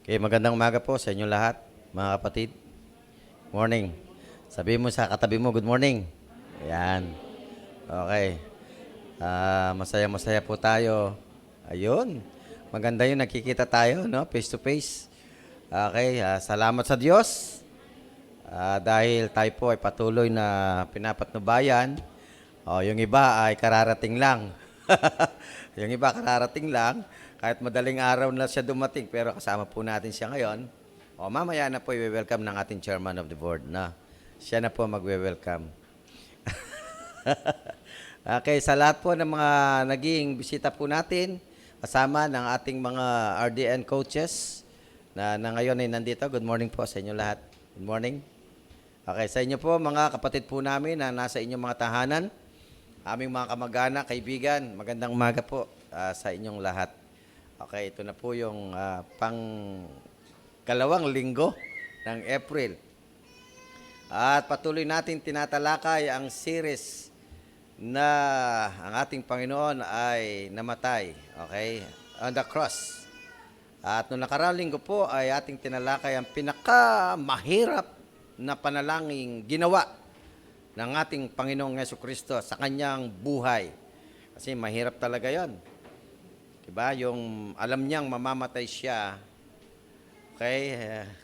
Okay, magandang umaga po sa inyo lahat, mga kapatid. Morning. Sabi mo sa katabi mo, good morning. Ayan. Okay. Masaya-masaya po tayo. Ayun. Maganda yung nakikita tayo, no? Face to face. Okay. Salamat sa Diyos. Dahil tayo po ay patuloy na pinapatnubayan. Yung iba ay kararating lang. Yung iba kararating lang. Kahit madaling araw na siya dumating, pero kasama po natin siya ngayon. Mamaya na po i-welcome ng ating chairman of the board na siya na po magwe-welcome. Okay, sa lahat po ng mga naging bisita po natin, kasama ng ating mga RDN coaches na ngayon ay nandito. Good morning po sa inyo lahat. Good morning. Okay, sa inyo po mga kapatid po namin na nasa inyong mga tahanan, aming mga kamag-anak, kaibigan, magandang umaga po sa inyong lahat. Okay, ito na po yung kalawang linggo ng April. At patuloy natin tinatalakay ang series na ang ating Panginoon ay namatay, okay, on the cross. At noong nakaraang linggo po ay ating tinalakay ang pinakamahirap na panalangin ginawa ng ating Panginoong Jesucristo sa kanyang buhay. Kasi mahirap talaga yon. Diba? Yung alam niyang mamamatay siya, okay,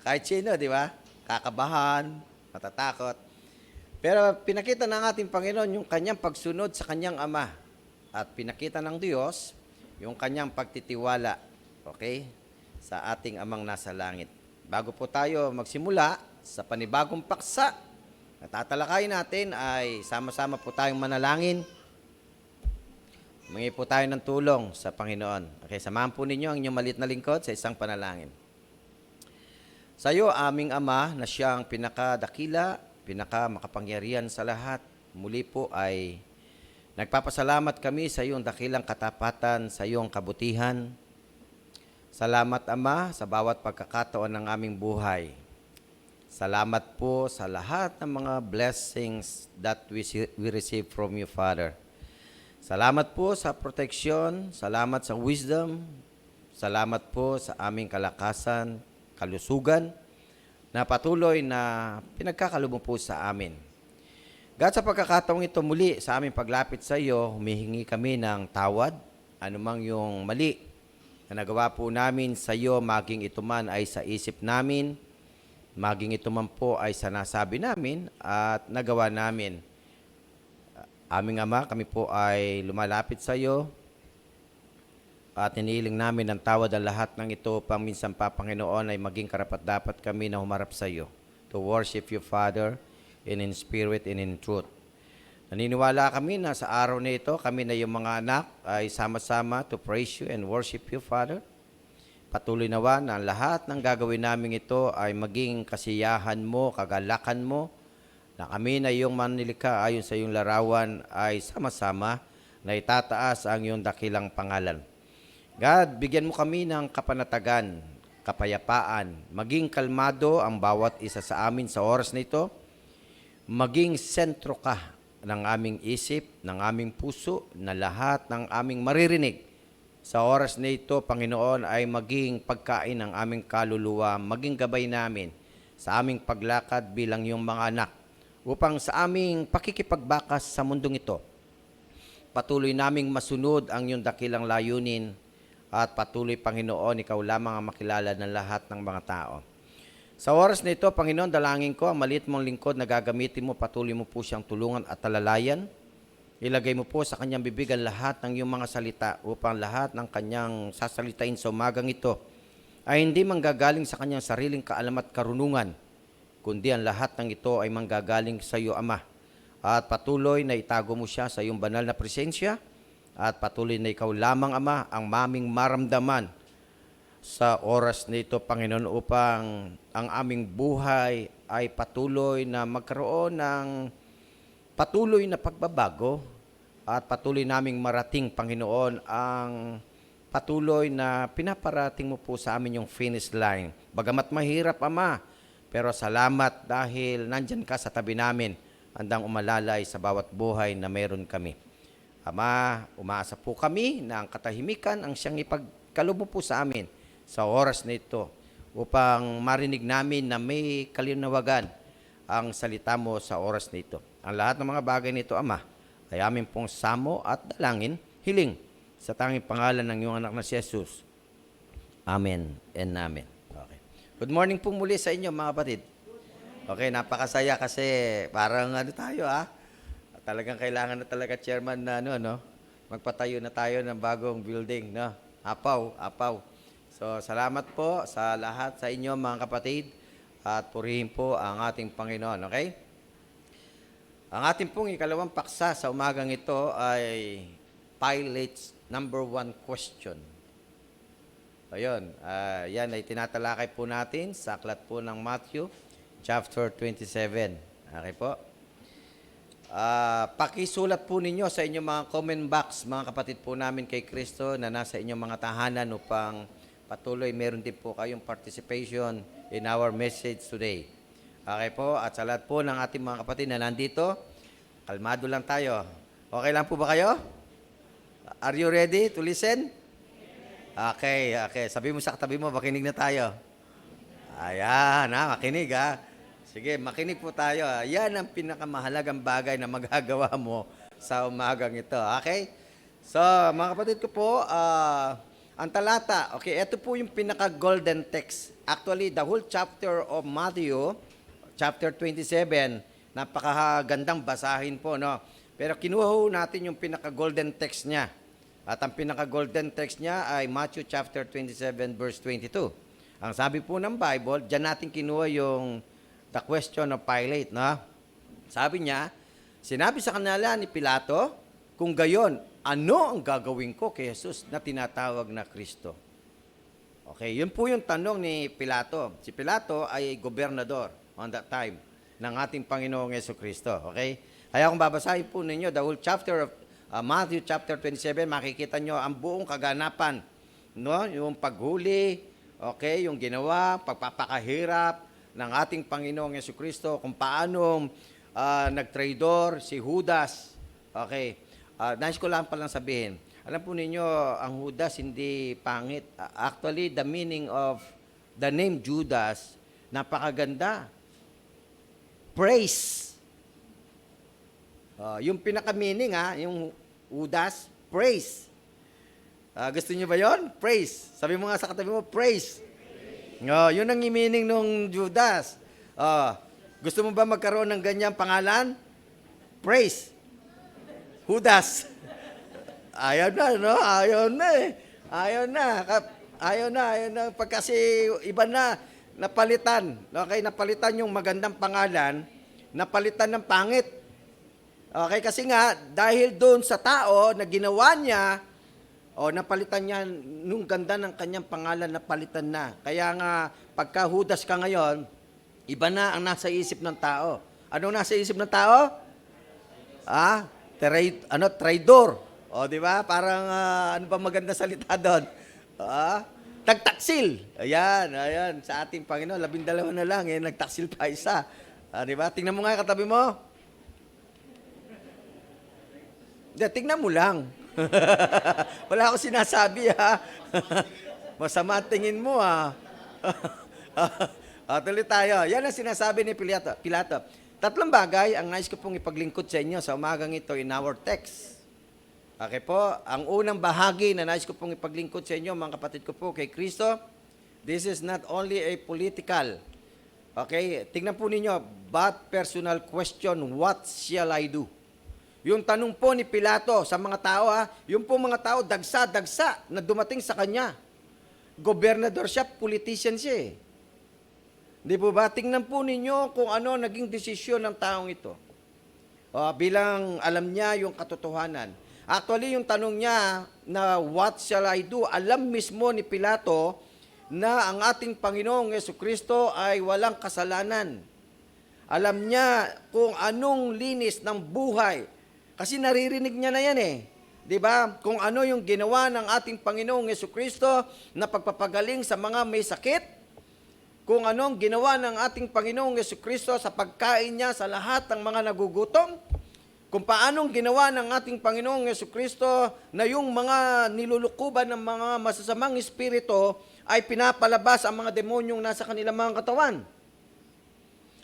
kahit sino, di ba? Kakabahan, matatakot. Pero pinakita ng ating Panginoon yung kanyang pagsunod sa kanyang Ama. At pinakita ng Diyos yung kanyang pagtitiwala, okay, sa ating Amang nasa langit. Bago po tayo magsimula sa panibagong paksa na tatalakayin natin ay sama-sama po tayong manalangin. Humingi po tayo ng tulong sa Panginoon. Okay, samahan po ninyo ang inyong maliit na lingkod sa isang panalangin. Sa iyo, aming Ama, na siyang pinakadakila, pinakamakapangyarihan sa lahat, muli po ay nagpapasalamat kami sa iyong dakilang katapatan, sa iyong kabutihan. Salamat, Ama, sa bawat pagkakataon ng aming buhay. Salamat po sa lahat ng mga blessings that we receive from you, Father. Salamat po sa proteksyon, salamat sa wisdom, salamat po sa aming kalakasan, kalusugan, na patuloy na pinagkakaloob po sa amin. God, sa pagkakataong ito muli sa aming paglapit sa iyo, humihingi kami ng tawad, anumang yung mali na nagawa po namin sa iyo, maging ito man ay sa isip namin, maging ito man po ay sa nasabi namin at nagawa namin. Aming Ama, kami po ay lumalapit sa iyo at iniiling namin ng tawad ang lahat ng ito pang minsan pa, Panginoon, ay maging karapat-dapat kami na humarap sa iyo to worship you, Father, in spirit and in truth. Naniniwala kami na sa araw na ito, kami na yung mga anak ay sama-sama to praise you and worship you, Father. Patuloy nawa na lahat ng gagawin namin ito ay maging kasiyahan mo, kagalakan mo, na kami na iyong manlilikha ayon sa iyong larawan ay sama-sama na itataas ang iyong dakilang pangalan. God, bigyan mo kami ng kapanatagan, kapayapaan, maging kalmado ang bawat isa sa amin sa oras na ito, maging sentro ka ng aming isip, ng aming puso, na lahat ng aming maririnig sa oras na ito, Panginoon, ay maging pagkain ng aming kaluluwa, maging gabay namin sa aming paglakad bilang iyong mga anak, upang sa aming pakikipagbakas sa mundong ito, patuloy naming masunod ang iyong dakilang layunin at patuloy, Panginoon, ikaw lamang ang makilala ng lahat ng mga tao. Sa oras na ito, Panginoon, dalangin ko ang maliit mong lingkod na gagamitin mo, patuloy mo po siyang tulungan at talalayan. Ilagay mo po sa kanyang bibig ang lahat ng iyong mga salita upang lahat ng kanyang sasalitain sa umagang ito ay hindi manggagaling sa kanyang sariling kaalaman at karunungan, kundi ang lahat ng ito ay manggagaling sa iyo, Ama. At patuloy na itago mo siya sa iyong banal na presensya at patuloy na ikaw lamang, Ama, ang maming maramdaman sa oras na ito, Panginoon, upang ang aming buhay ay patuloy na magkaroon ng patuloy na pagbabago at patuloy naming marating, Panginoon, ang patuloy na pinaparating mo po sa amin yung finish line. Bagamat mahirap, Ama, pero salamat dahil nandyan ka sa tabi namin, handang umalalay sa bawat buhay na meron kami. Ama, umaasa po kami na ang katahimikan ang siyang ipagkaloob mo po sa amin sa oras na ito upang marinig namin na may kalinawagan ang salita mo sa oras nito. Ang lahat ng mga bagay nito, Ama, ay amin pong samo at dalangin, hiling sa tanging pangalan ng iyong anak na si Jesus. Amen and amen. Okay. Good morning po muli sa inyo, mga kapatid. Okay, napakasaya kasi parang tayo talagang kailangan na talaga chairman na magpatayo na tayo ng bagong building, no? Apaw. So, salamat po sa lahat sa inyo, mga kapatid, at purihin po ang ating Panginoon, okay? Ang ating pong ikalawang paksa sa umagang ito ay Pilate's number 1 question. Ayun, yan ay tinatalakay po natin sa aklat po ng Matthew, chapter 27. Okay po? Pakisulat po ninyo sa inyong mga comment box, mga kapatid po namin kay Kristo na nasa inyong mga tahanan upang patuloy meron din po kayong participation in our message today. Okay po? At sa lahat po ng ating mga kapatid na nandito, kalmado lang tayo. Okay lang po ba kayo? Are you ready to listen? Okay. Sabi mo sa katabi mo, makinig na tayo. Ayan, makinig Sige, makinig po tayo. Yan ang pinakamahalagang bagay na magagawa mo sa umagang ito. Okay? So, mga kapatid ko po, ang talata, okay, ito po yung pinaka-golden text. Actually, the whole chapter of Matthew, chapter 27, napakagandang basahin po, no? Pero kinuha natin yung pinaka-golden text niya. At ang pinaka-golden text niya ay Matthew chapter 27, verse 22. Ang sabi po ng Bible, dyan natin kinuha yung the question of Pilate, no? Sabi niya, sinabi sa kanila ni Pilato, kung gayon, ano ang gagawin ko kay Jesus na tinatawag na Kristo? Okay, yun po yung tanong ni Pilato. Si Pilato ay gobernador on that time ng ating Panginoong Jesucristo. Okay? Kaya kung babasahin po ninyo the whole chapter of Matthew chapter 27, makikita nyo ang buong kaganapan, no? Yung paghuli, okay, yung ginawa, pagpapakahirap ng ating Panginoong Jesucristo, kung paano nagtraidor si Judas. Okay. Nais ko lang palang sabihin. Alam po ninyo, ang Judas hindi pangit. Actually, the meaning of the name Judas, napakaganda. Praise. Yung pinaka-meaning, yung Judas, praise. Gusto niyo ba yon? Praise. Sabi mo nga sa katabi mo, praise. Yun ang meaning ng Judas. Gusto mo ba magkaroon ng ganyang pangalan? Praise. Judas. Ayaw na, no? Ayaw na. Kasi iba na, napalitan. Okay, napalitan yung magandang pangalan, napalitan ng pangit. Okay, kasi nga, dahil doon sa tao na ginawa niya, napalitan niya, nung ganda ng kanyang pangalan, napalitan na. Kaya nga, pagka Judas ka ngayon, iba na ang nasa isip ng tao. Anong nasa isip ng tao? Traidor. Di ba? Parang, ano ba maganda salita doon? Tagtaksil. Ayan. Sa ating Panginoon, 12 na lang, nagtaksil pa isa. Di ba? Tingnan mo nga katabi mo. Tingnan mo lang. Wala akong sinasabi, Masama tingin mo, tuloy tayo. Yan ang sinasabi ni Pilato. 3 bagay ang nais ko pong ipaglingkod sa inyo sa umagang ito in our text. Okay po, ang unang bahagi na nais ko pong ipaglingkod sa inyo, mga kapatid ko po, kay Kristo, this is not only a political, okay, tingnan po ninyo, but personal question, what shall I do? Yung tanong po ni Pilato sa mga tao, yung po mga tao, dagsa na dumating sa kanya. Gobernador siya, politician siya Di po ba? Tingnan po ninyo kung ano naging desisyon ng taong ito. Bilang alam niya yung katotohanan. Actually, yung tanong niya na what shall I do, alam mismo ni Pilato na ang ating Panginoong Jesucristo ay walang kasalanan. Alam niya kung anong linis ng buhay. Kasi naririnig niya na yan Di ba? Kung ano yung ginawa ng ating Panginoong Jesucristo na pagpapagaling sa mga may sakit, kung anong ginawa ng ating Panginoong Jesucristo sa pagkain niya sa lahat ng mga nagugutom, kung paanong ginawa ng ating Panginoong Jesucristo na yung mga nilulukuban ng mga masasamang espiritu ay pinapalabas ang mga demonyong nasa kanilang mga katawan.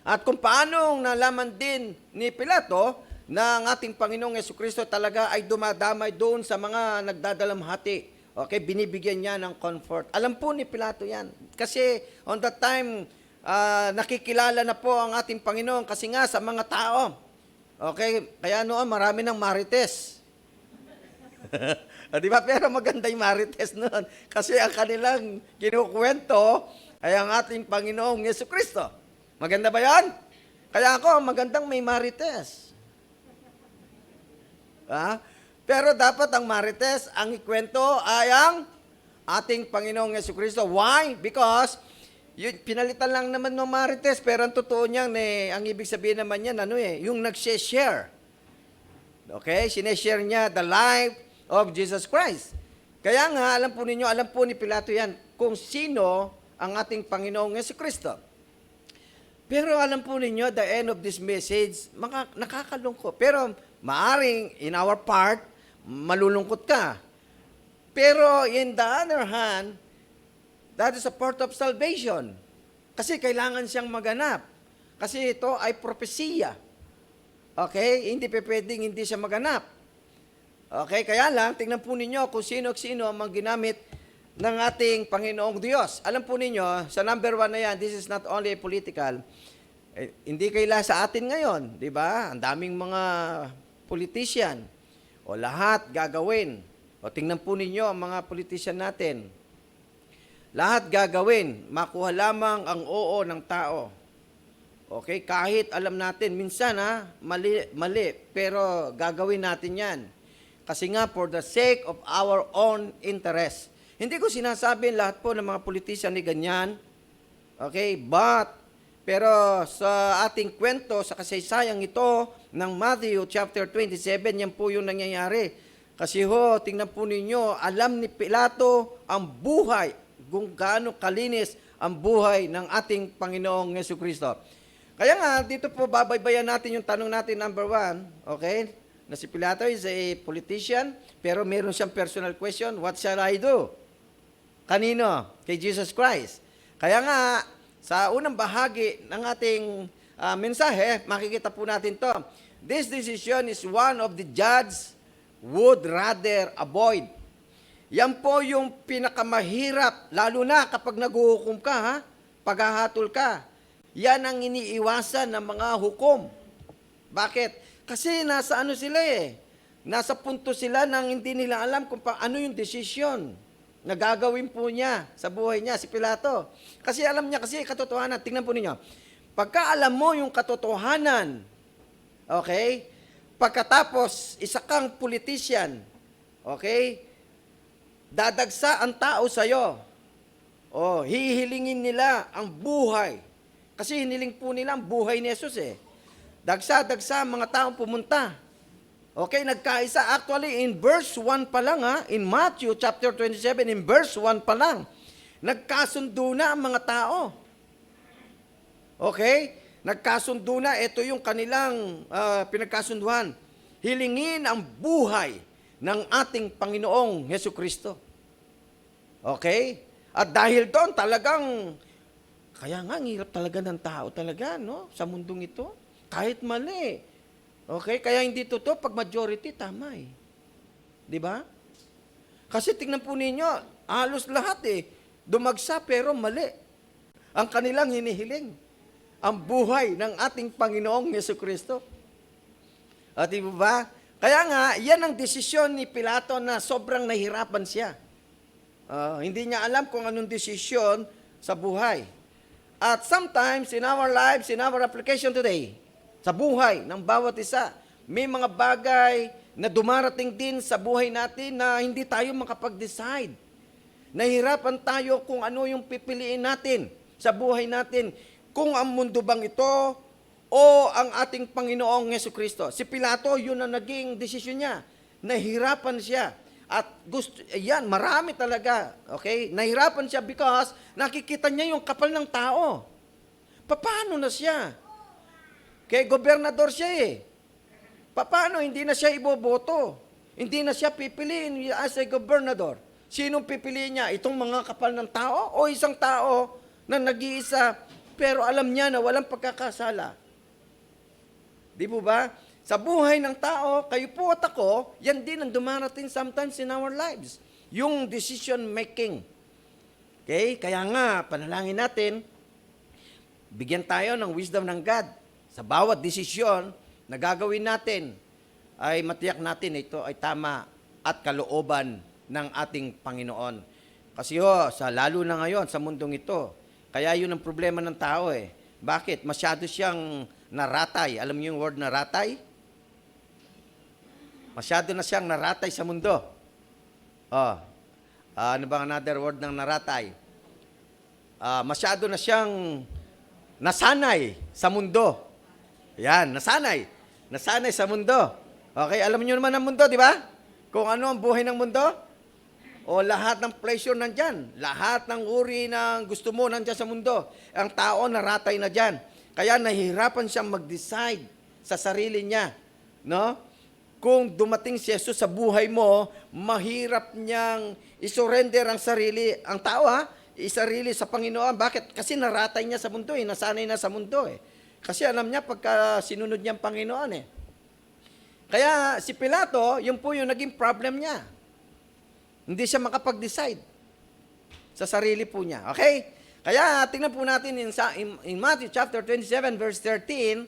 At kung paano nalaman din ni Pilato na ang ating Panginoong Jesucristo talaga ay dumadamay doon sa mga nagdadalamhati. Okay, binibigyan niya ng comfort. Alam po ni Pilato yan. Kasi on that time, nakikilala na po ang ating Panginoon kasi nga sa mga tao. Okay, kaya noon marami ng marites. Di ba? Pero maganda yung marites noon. Kasi ang kanilang kinukwento ay ang ating Panginoong Jesucristo. Maganda ba yan? Kaya ako, magandang may marites. Pero dapat ang marites, ang ikwento ay ang ating Panginoong Jesucristo. Why? Because pinalitan lang naman ng marites, pero ang totoo niyan, ang ibig sabihin naman niyan, yung nag-share. Okay? Sineshare niya the life of Jesus Christ. Kaya nga, alam po ninyo, alam po ni Pilato yan, kung sino ang ating Panginoong Jesucristo. Pero alam po ninyo, the end of this message, nakakalungkot. Pero maaring, in our part, malulungkot ka. Pero in the other hand, that is a part of salvation. Kasi kailangan siyang maganap. Kasi ito ay propesiya. Okay? Hindi pwedeng hindi siya maganap. Okay? Kaya lang, tingnan po ninyo kung sino-sino ang ginamit ng ating Panginoong Diyos. Alam po ninyo, sa number 1 na yan, this is not only political. Hindi kaila sa atin ngayon, di ba? Ang daming mga politician. O lahat gagawin. O tingnan po ninyo ang mga politician natin. Lahat gagawin, makuha lamang ang oo ng tao. Okay? Kahit alam natin, minsan mali, pero gagawin natin yan. Kasi nga, for the sake of our own interest. Hindi ko sinasabi lahat po ng mga politician ni ganyan. Okay? Pero sa ating kwento, sa kasaysayang ito ng Matthew chapter 27, yan po yung nangyayari. Kasi tingnan po ninyo, alam ni Pilato ang buhay, kung gaano kalinis ang buhay ng ating Panginoong Jesucristo. Kaya nga, dito po babaybayan natin yung tanong natin number 1, okay? Na si Pilato is a politician, pero meron siyang personal question, what shall I do? Kanino? Kay Jesus Christ. Kaya nga, sa unang bahagi ng ating mensahe, makikita po natin to. This decision is one of the judge would rather avoid. Yan po yung pinakamahirap, lalo na kapag naghuhukom ka, paghahatol ka. Yan ang iniiwasan ng mga hukom. Bakit? Kasi nasa sila Nasa punto sila nang hindi nila alam kung ano yung desisyon na gagawin po niya sa buhay niya, si Pilato. Kasi alam niya kasi katotohanan. Tingnan po ninyo. Pagka alam mo yung katotohanan, okay, pagkatapos isa kang politician, okay, dadagsa ang tao sa'yo. Hihilingin nila ang buhay. Kasi hiniling po nila ang buhay ni Jesus Dagsa-dagsa mga taong pumunta. Okay, nagkaisa. Actually, in verse 1 pa lang in Matthew chapter 27, in verse 1 pa lang, nagkasundo na ang mga tao. Okay? Nagkasundo na, ito yung kanilang pinagkasunduhan. Hilingin ang buhay ng ating Panginoong Jesucristo. Okay? At dahil doon talagang, kaya nga, ang hirap talaga ng tao talaga, no? Sa mundong ito. Kahit mali. Okay? Kaya hindi totoo pag majority, tama Di ba? Kasi tingnan po ninyo, halos lahat dumagsa pero mali. Ang kanilang hinihiling, ang buhay ng ating Panginoong Jesucristo. At di ba? Kaya nga, yan ang desisyon ni Pilato na sobrang nahirapan siya. Hindi niya alam kung anong desisyon sa buhay. At sometimes, in our lives, in our application today, sa buhay ng bawat isa, may mga bagay na dumarating din sa buhay natin na hindi tayo makapag-decide. Nahirapan tayo kung ano yung pipiliin natin sa buhay natin. Kung ang mundo bang ito o ang ating Panginoong Jesucristo. Si Pilato, yun ang naging desisyon niya. Nahirapan siya. At marami talaga. Okay? Nahirapan siya because nakikita niya yung kapal ng tao. Paano na siya? Kaya gobernador siya Paano hindi na siya iboboto? Hindi na siya pipiliin as a gobernador. Sinong pipiliin niya? Itong mga kapal ng tao o isang tao na nag-iisa pero alam niya na walang pagkakasala? Di po ba? Sa buhay ng tao, kayo po at ako, yan din ang dumarating sometimes in our lives. Yung decision making. Okay? Kaya nga, panalangin natin, bigyan tayo ng wisdom ng God. Sa bawat desisyon na gagawin natin, ay matiyak natin ito ay tama at kalooban ng ating Panginoon. Kasi lalo na ngayon sa mundong ito, kaya yun ang problema ng tao eh. Bakit? Masyado siyang naratay. Alam niyo yung word naratay? Masyado na siyang naratay sa mundo. Ano bang another word ng naratay? Masyado na siyang nasanay sa mundo. Yan, nasanay. Nasanay sa mundo. Okay, alam niyo naman ang mundo, di ba? Kung ano ang buhay ng mundo? O lahat ng pleasure nandyan. Lahat ng uri ng gusto mo nandyan sa mundo. Ang tao naratay na dyan. Kaya nahihirapan siyang mag-decide sa sarili niya. No? Kung dumating si Jesus sa buhay mo, mahirap niyang isurrender ang sarili. Ang tao isarili sa Panginoon. Bakit? Kasi naratay niya sa mundo nasanay na sa mundo Kasi alam niya pagka sinunod niya ang Panginoon Kaya si Pilato, yun po yung naging problem niya. Hindi siya makapag-decide sa sarili po niya. Okay? Kaya tingnan po natin in Matthew chapter 27 verse 13,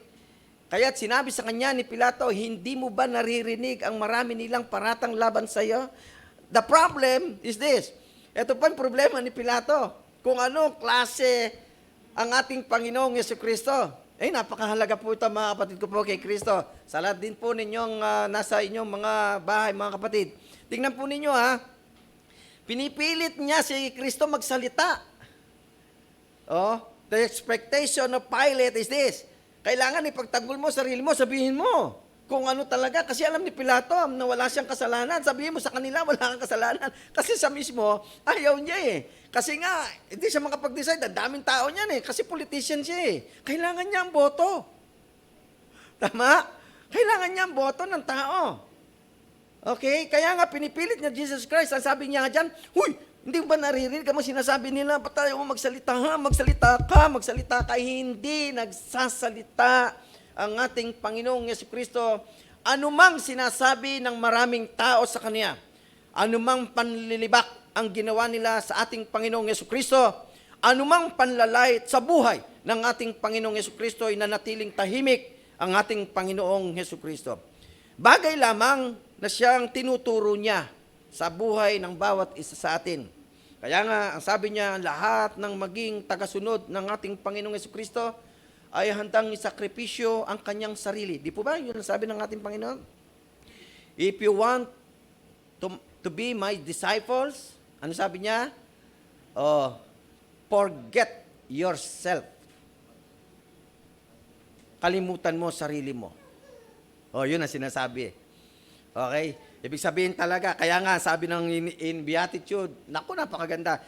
kaya't sinabi sa kanya ni Pilato, hindi mo ba naririnig ang marami nilang paratang laban sa iyo? The problem is this. Ito pa ang problema ni Pilato. Kung ano klase ang ating Panginoong Jesucristo. Napakahalaga po ito mga kapatid ko po kay Kristo. Sa lahat din po ninyong nasa inyong mga bahay, mga kapatid. Tingnan po ninyo pinipilit niya si Kristo magsalita. The expectation of Pilate is this. Kailangan ipagtanggol mo sarili mo, sabihin mo kung ano talaga. Kasi alam ni Pilato na wala siyang kasalanan. Sabihin mo sa kanila, wala kang kasalanan. Kasi sa mismo, ayaw niya Kasi nga, hindi siya makapag-decide. Ang daming tao niyan Kasi politician siya Kailangan niya ang boto. Tama? Kailangan niya ang boto ng tao. Okay? Kaya nga pinipilit niya Jesus Christ. Ang sabi niya dyan, huy, hindi ba naririnig ka mo sinasabi nila, ba't tayo magsalita magsalita ka. Hindi nagsasalita ang ating Panginoong Jesucristo. Anumang sinasabi ng maraming tao sa Kanya, anumang panlilibak ang ginawa nila sa ating Panginoong Jesucristo, anumang panlalait sa buhay ng ating Panginoong Jesucristo ay nanatiling tahimik ang ating Panginoong Jesucristo. Bagay lamang na siyang tinuturo niya sa buhay ng bawat isa sa atin. Kaya nga, ang sabi niya, lahat ng maging tagasunod ng ating Panginoong Jesucristo ay handang isakripisyo ang kanyang sarili. Di po ba? Yun ang sabi ng ating Panginoon. If you want to be my disciples, ano sabi niya? Forget yourself. Kalimutan mo sarili mo. Yun ang sinasabi. Okay? Ibig sabihin talaga, kaya nga sabi ng in Beatitude, naku, napakaganda.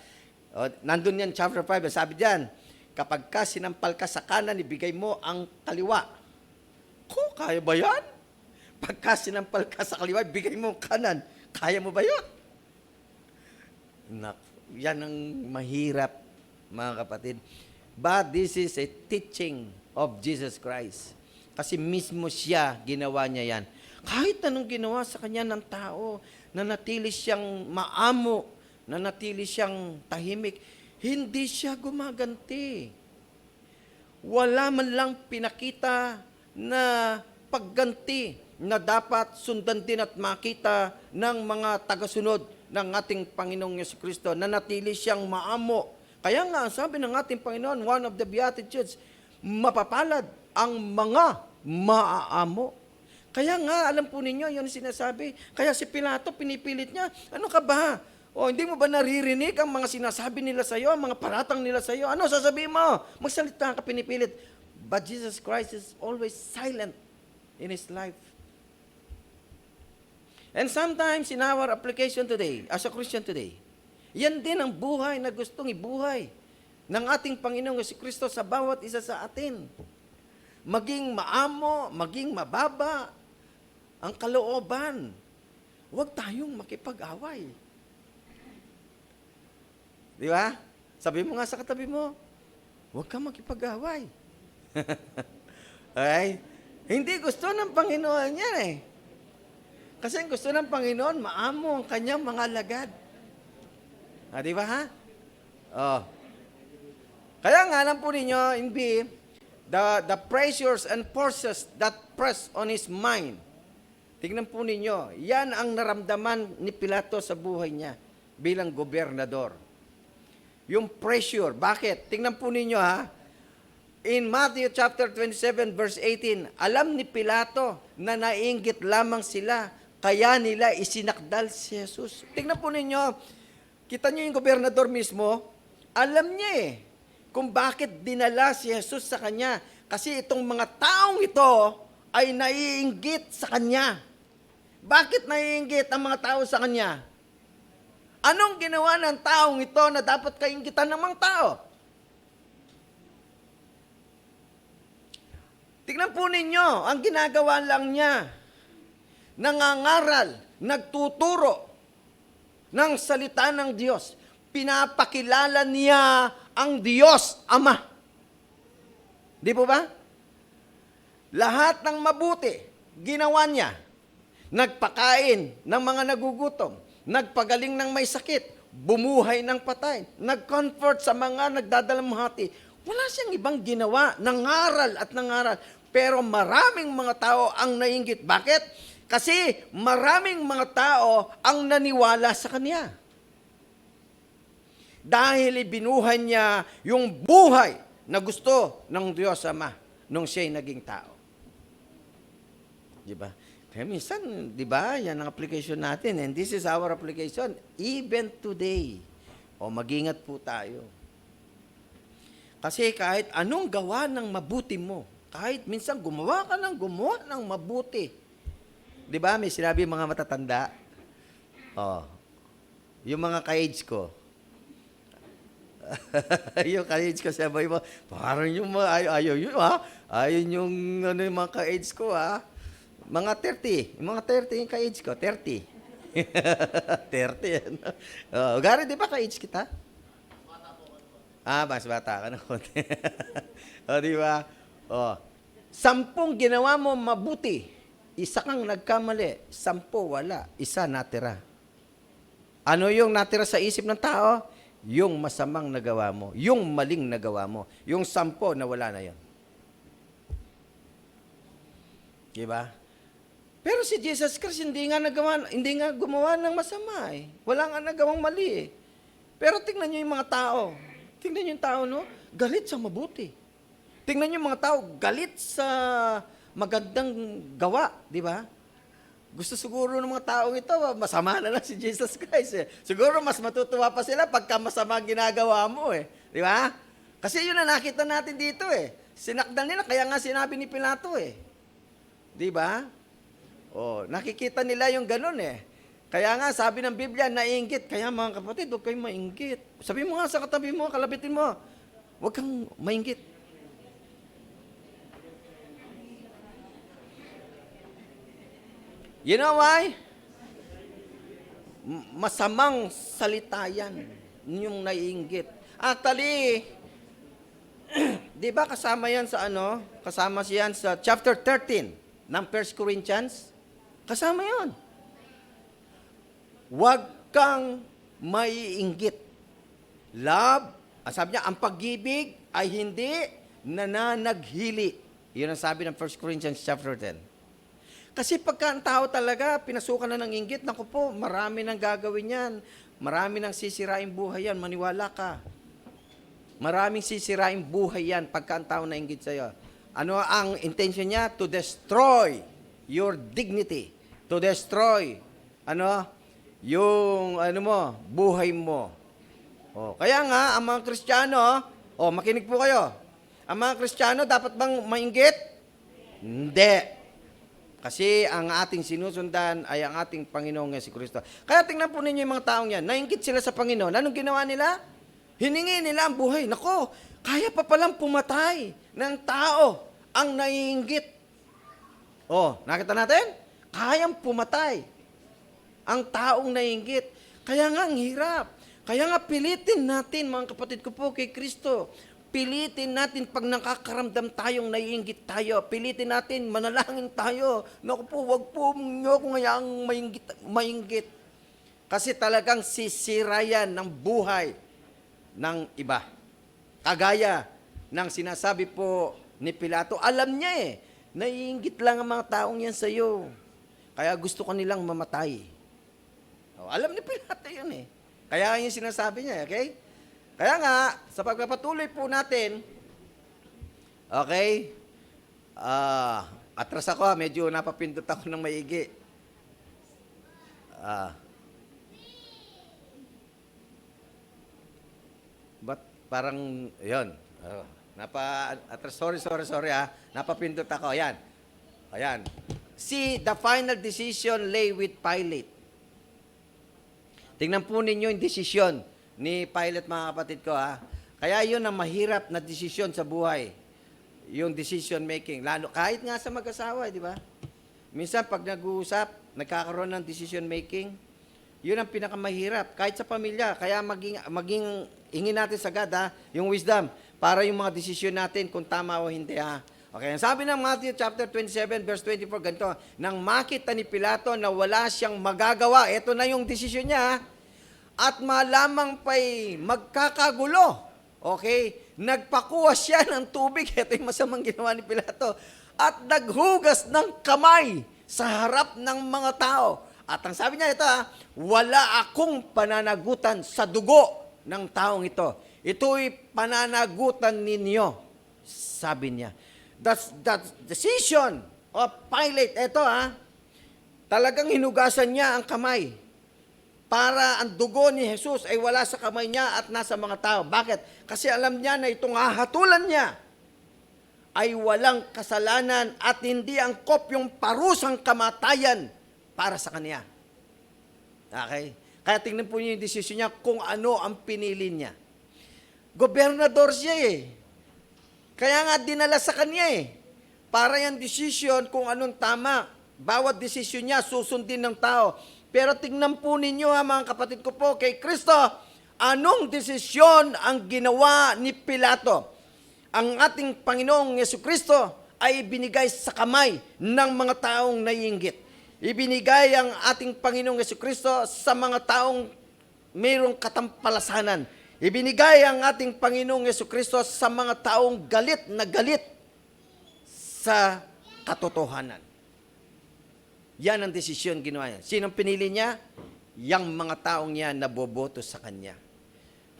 Nandun yan, chapter 5, sabi diyan, kapag ka sinampal ka sa kanan, ibigay mo ang kaliwa. Kaya ba yan? Pagka sinampal ka sa kaliwa, ibigay mo ang kanan. Kaya mo ba yun? Yan ang mahirap, mga kapatid. But this is a teaching of Jesus Christ. Kasi mismo siya, ginawa niya yan. Kahit anong ginawa sa kanya ng tao, nanatili siyang maamo, nanatili siyang tahimik, hindi siya gumaganti. Wala man lang pinakita na pagganti na dapat sundan din at makita ng mga tagasunod ng ating Panginoong Jesucristo, nanatili siyang maamo. Kaya nga, sabi ng ating Panginoon, one of the Beatitudes, mapapalad ang mga maaamo. Kaya nga, alam po ninyo, yun sinasabi. Kaya si Pilato, pinipilit niya, ano ka ba? Hindi mo ba naririnig ang mga sinasabi nila sa iyo, ang mga paratang nila sa iyo? Ano sasabihin mo? Magsalita ka, pinipilit. But Jesus Christ is always silent in His life. And sometimes in our application today, as a Christian today, yan din ang buhay na gustong ibuhay ng ating Panginoong Jesucristo sa bawat isa sa atin. Maging maamo, maging mababa, ang kalooban. Huwag tayong makipag-away. Di ba? Sabi mo nga sa katabi mo, huwag kang makipag-away. Okay? Hindi gusto ng Panginoon yan eh. Kasi ang gusto ng Panginoon, maamo ang kanyang mga alagad. Di ba ha? Oh. Kaya nga, alam po ninyo, in B, the pressures and forces that press on his mind. Tingnan po ninyo, yan ang naramdaman ni Pilato sa buhay niya bilang gobernador. Yung pressure. Bakit? Tingnan po ninyo ha. In Matthew chapter 27 verse 18, alam ni Pilato na naiinggit lamang sila, kaya nila isinakdal si Jesus. Tingnan po ninyo, kita nyo yung gobernador mismo, alam niya kung bakit dinala si Jesus sa kanya. Kasi itong mga taong ito ay naiinggit sa kanya. Bakit naiinggit ang mga tao sa kanya? Anong ginawa ng taong ito na dapat kainggitan ng mga tao? Tignan po ninyo, ang ginagawa lang niya, nangangaral, nagtuturo ng salita ng Diyos. Pinapakilala niya ang Diyos Ama. Di po ba? Lahat ng mabuti, ginawa niya. Nagpakain ng mga nagugutom, nagpagaling ng may sakit, bumuhay ng patay, nag-comfort sa mga nagdadalamhati. Wala siyang ibang ginawa, nangaral at nangaral. Pero maraming mga tao ang nainggit. Bakit? Kasi maraming mga tao ang naniwala sa kanya. Dahil ibinuhay niya yung buhay na gusto ng Diyos Ama nung siya'y naging tao. Di ba? Kaya minsan, di ba, yan ang application natin. And this is our application even today. O mag-ingat po tayo. Kasi kahit anong gawa ng mabuti mo, kahit minsan gumawa ng mabuti. Di ba, may sinabi mga matatanda, yung mga ka-age ko, yung ka-age ko, sabi mo, parang yung mga, ayaw yun ha, ayaw yung, yung mga ka-age ko ha, mga 30 yung ka-age ko, 30. 30, ano? Gary, di ba ka-age kita? Mas bata ka na konti. Di ba? 10 ginawa mo mabuti, 1 kang nagkamali, 10 wala, 1 natira. Ano yung natira sa isip ng tao? Yung masamang nagawa mo, yung maling nagawa mo, yung 10 na wala na yon. Di ba? Pero si Jesus Christ hindi nga gumawa ng masama eh. Wala nga nagawang mali eh. Pero tingnan niyo yung mga tao. Tingnan niyo yung tao, no? Galit sa mabuti. Tingnan niyo yung mga tao, galit sa magandang gawa, di ba? Gusto siguro ng mga taong ito, masama na lang si Jesus Christ eh. Siguro mas matutuwa pa sila pagka masama ginagawa mo eh. Di ba? Kasi yun na nakita natin dito eh. Sinakdal nila, kaya nga sinabi ni Pilato eh. Di ba? Nakikita nila yung ganun eh. Kaya nga, sabi ng Biblia, naiinggit. Kaya mga kapatid, huwag kayong mainggit. Sabi mo nga sa katabi mo, kalabitin mo, huwag kang mainggit. You know why? Masamang salita yan, yung naiinggit. Actually, di ba kasama yan sa Kasama siyan sa chapter 13 ng 1 Corinthians? Kasama yon. Huwag kang maiinggit. Love, sabi niya, ang pag-ibig ay hindi nananaghili. Yun ang sabi ng 1 Corinthians chapter 10. Kasi pagka ang tao talaga, pinasukan na ng inggit, naku po, marami nang gagawin yan. Marami nang sisirain buhay yan, maniwala ka. Maraming sisirain buhay yan pagka ang tao na inggit sa'yo. Ano ang intention niya? To destroy your dignity. To destroy, yung buhay mo. Kaya nga, ang mga Kristiyano, makinig po kayo. Ang mga Kristiyano, dapat bang mainggit? Hindi. Kasi ang ating sinusundan ay ang ating Panginoong Jesucristo. Kaya tingnan po ninyo yung mga taong yan. Nainggit sila sa Panginoon. Anong ginawa nila? Hiningi nila ang buhay. Nako, kaya pa palang pumatay ng tao ang naiinggit. Nakita natin? Kayang pumatay ang taong naiinggit. Kaya nga, ang hirap. Kaya nga pilitin natin, mga kapatid ko po, kay Kristo. Pilitin natin pag nakakaramdam tayong naiinggit tayo. Pilitin natin, manalangin tayo. Naku po, wag po niyo akong hayaang mainggit. Kasi talagang sisira yan ng buhay ng iba. Kagaya ng sinasabi po ni Pilato, alam niya naiinggit lang ang mga taong yan sa'yo. Kaya gusto ko nilang mamatay. Alam ni Pilato yun Kaya yung sinasabi niya, okay? Kaya nga, sa pagpapatuloy po natin, okay, atras ako, medyo napapindot ako ng maigi. But parang, yun, atras, sorry napapindot ako, ayan. See, the final decision lay with Pilate. Tingnan po ninyo yung desisyon ni Pilate, mga kapatid ko, Kaya yun ang mahirap na desisyon sa buhay. Yung decision making. Lalo, kahit nga sa mag-asawa, di ba? Minsan, pag nag-uusap, nagkakaroon ng decision making, yun ang pinakamahirap. Kahit sa pamilya. Kaya maging hingin natin sagad, yung wisdom, para yung mga desisyon natin kung tama o hindi, Okay, ang sabi ng Matthew chapter 27, verse 24, ganito, nang makita ni Pilato na wala siyang magagawa, ito na yung desisyon niya, at malamang pa'y magkakagulo. Okay? Nagpakuha siya ng tubig, ito yung masamang ginawa ni Pilato, at naghugas ng kamay sa harap ng mga tao. At ang sabi niya ito, wala akong pananagutan sa dugo ng taong ito. Ito'y pananagutan ninyo, sabi niya. That's decision of Pilate. Ito talagang hinugasan niya ang kamay para ang dugo ni Jesus ay wala sa kamay niya at nasa mga tao. Bakit? Kasi alam niya na itong hahatulan niya ay walang kasalanan at hindi angkop yung parusang kamatayan para sa kanya. Okay? Kaya tingnan po niyo yung desisyon niya kung ano ang pinili niya. Gobernador siya Kaya nga dinala sa kanya para yung decision kung anong tama. Bawat desisyon niya susundin ng tao. Pero tingnan po ninyo mga kapatid ko po, kay Kristo, anong desisyon ang ginawa ni Pilato? Ang ating Panginoong Jesucristo ay ibinigay sa kamay ng mga taong naiinggit. Ibinigay ang ating Panginoong Jesucristo sa mga taong mayroong katampalasanan. Ibinigay ang ating Panginoong Jesucristo sa mga taong galit na galit sa katotohanan. Yan ang desisyon ginawa niya. Sinong pinili niya? Yang mga taong yan na boboto sa kanya.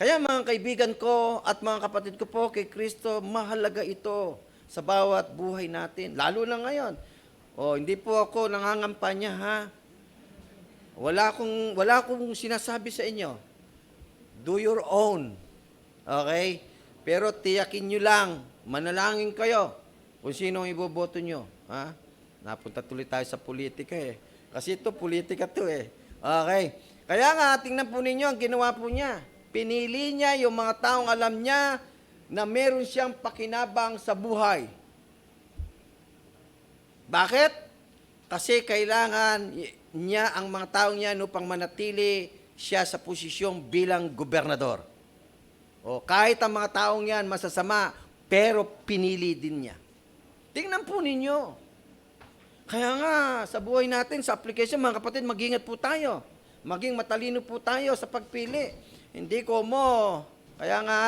Kaya mga kaibigan ko at mga kapatid ko po kay Kristo, mahalaga ito sa bawat buhay natin. Lalo na ngayon. Hindi po ako nangangampanya Wala akong sinasabi sa inyo. Do your own. Okay? Pero tiyakin nyo lang, manalangin kayo kung sino ang iboboto nyo. Napunta tuloy tayo sa politika Kasi ito, politika to Okay? Kaya nga, tingnan po ninyo ang ginawa po niya. Pinili niya yung mga taong alam niya na meron siyang pakinabang sa buhay. Bakit? Kasi kailangan niya ang mga taong niya upang manatili siya sa posisyong bilang gobernador. Kahit ang mga taong yan masasama, pero pinili din niya. Tingnan po ninyo. Kaya nga, sa buhay natin, sa application, mga kapatid, mag-ingat po tayo. Maging matalino po tayo sa pagpili. Hindi ko kaya nga,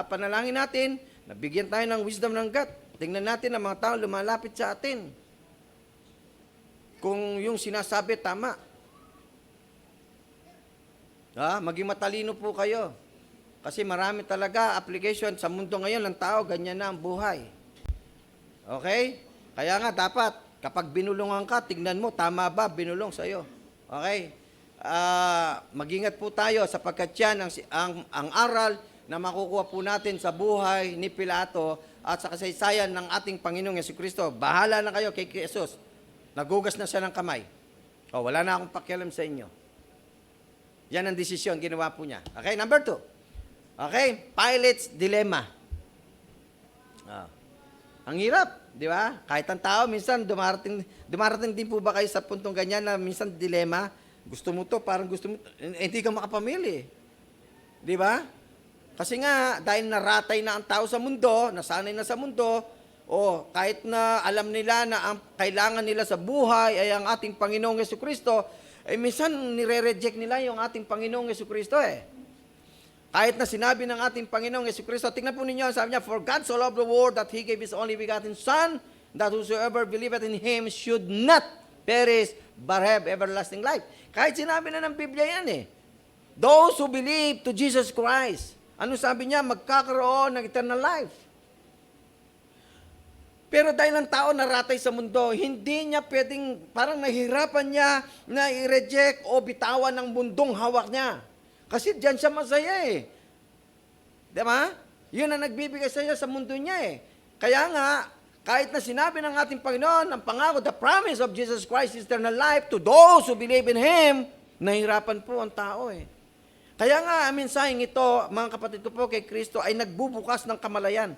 panalangin natin, nabigyan tayo ng wisdom ng God. Tingnan natin ang mga tao lumalapit sa atin. Kung yung sinasabi, tama. Maging matalino po kayo. Kasi marami talaga application sa mundo ngayon ng tao, ganyan na ang buhay. Okay? Kaya nga dapat, kapag binulungan ka, tignan mo, tama ba binulong sa'yo? Okay? Mag-ingat po tayo sapagkat yan ang aral na makukuha po natin sa buhay ni Pilato at sa kasaysayan ng ating Panginoong Jesucristo. Bahala na kayo kay Jesus. Nagugas na siya ng kamay. Wala na akong pakialam sa inyo. Yan ang desisyon ginawa po niya. Okay, number 2. Okay, Pilate's dilemma. Ang hirap, di ba? Kahit ang tao, minsan dumarating din po ba kayo sa puntong ganyan na minsan dilema, gusto mo to, parang gusto mo, hindi ka makapamili. Di ba? Kasi nga, dahil naratay na ang tao sa mundo, nasanay na sa mundo, o kahit na alam nila na ang kailangan nila sa buhay ay ang ating Panginoong Jesucristo, eh minsan nire-reject nila yung ating Panginoong Jesucristo eh. Kahit na sinabi ng ating Panginoong Jesucristo, tingnan po ninyo, sabi niya, "For God so loved the world that He gave His only begotten Son, that whosoever believeth in Him should not perish, but have everlasting life." Kahit sinabi na ng Biblia yan eh. Those who believe to Jesus Christ, ano sabi niya? Magkakaroon ng eternal life. Pero dahil ang tao naratay sa mundo, hindi niya pwedeng, parang nahihirapan niya na i-reject o bitawan ng mundong hawak niya. Kasi diyan siya masaya eh. Diba? Yun ang nagbibigay sa iyo sa mundo niya eh. Kaya nga, kahit na sinabi ng ating Panginoon, ang pangako, the promise of Jesus Christ is eternal life to those who believe in Him, nahihirapan po ang tao eh. Kaya nga, ang mensaheng ito, mga kapatid ko po kay Kristo, ay nagbubukas ng kamalayan.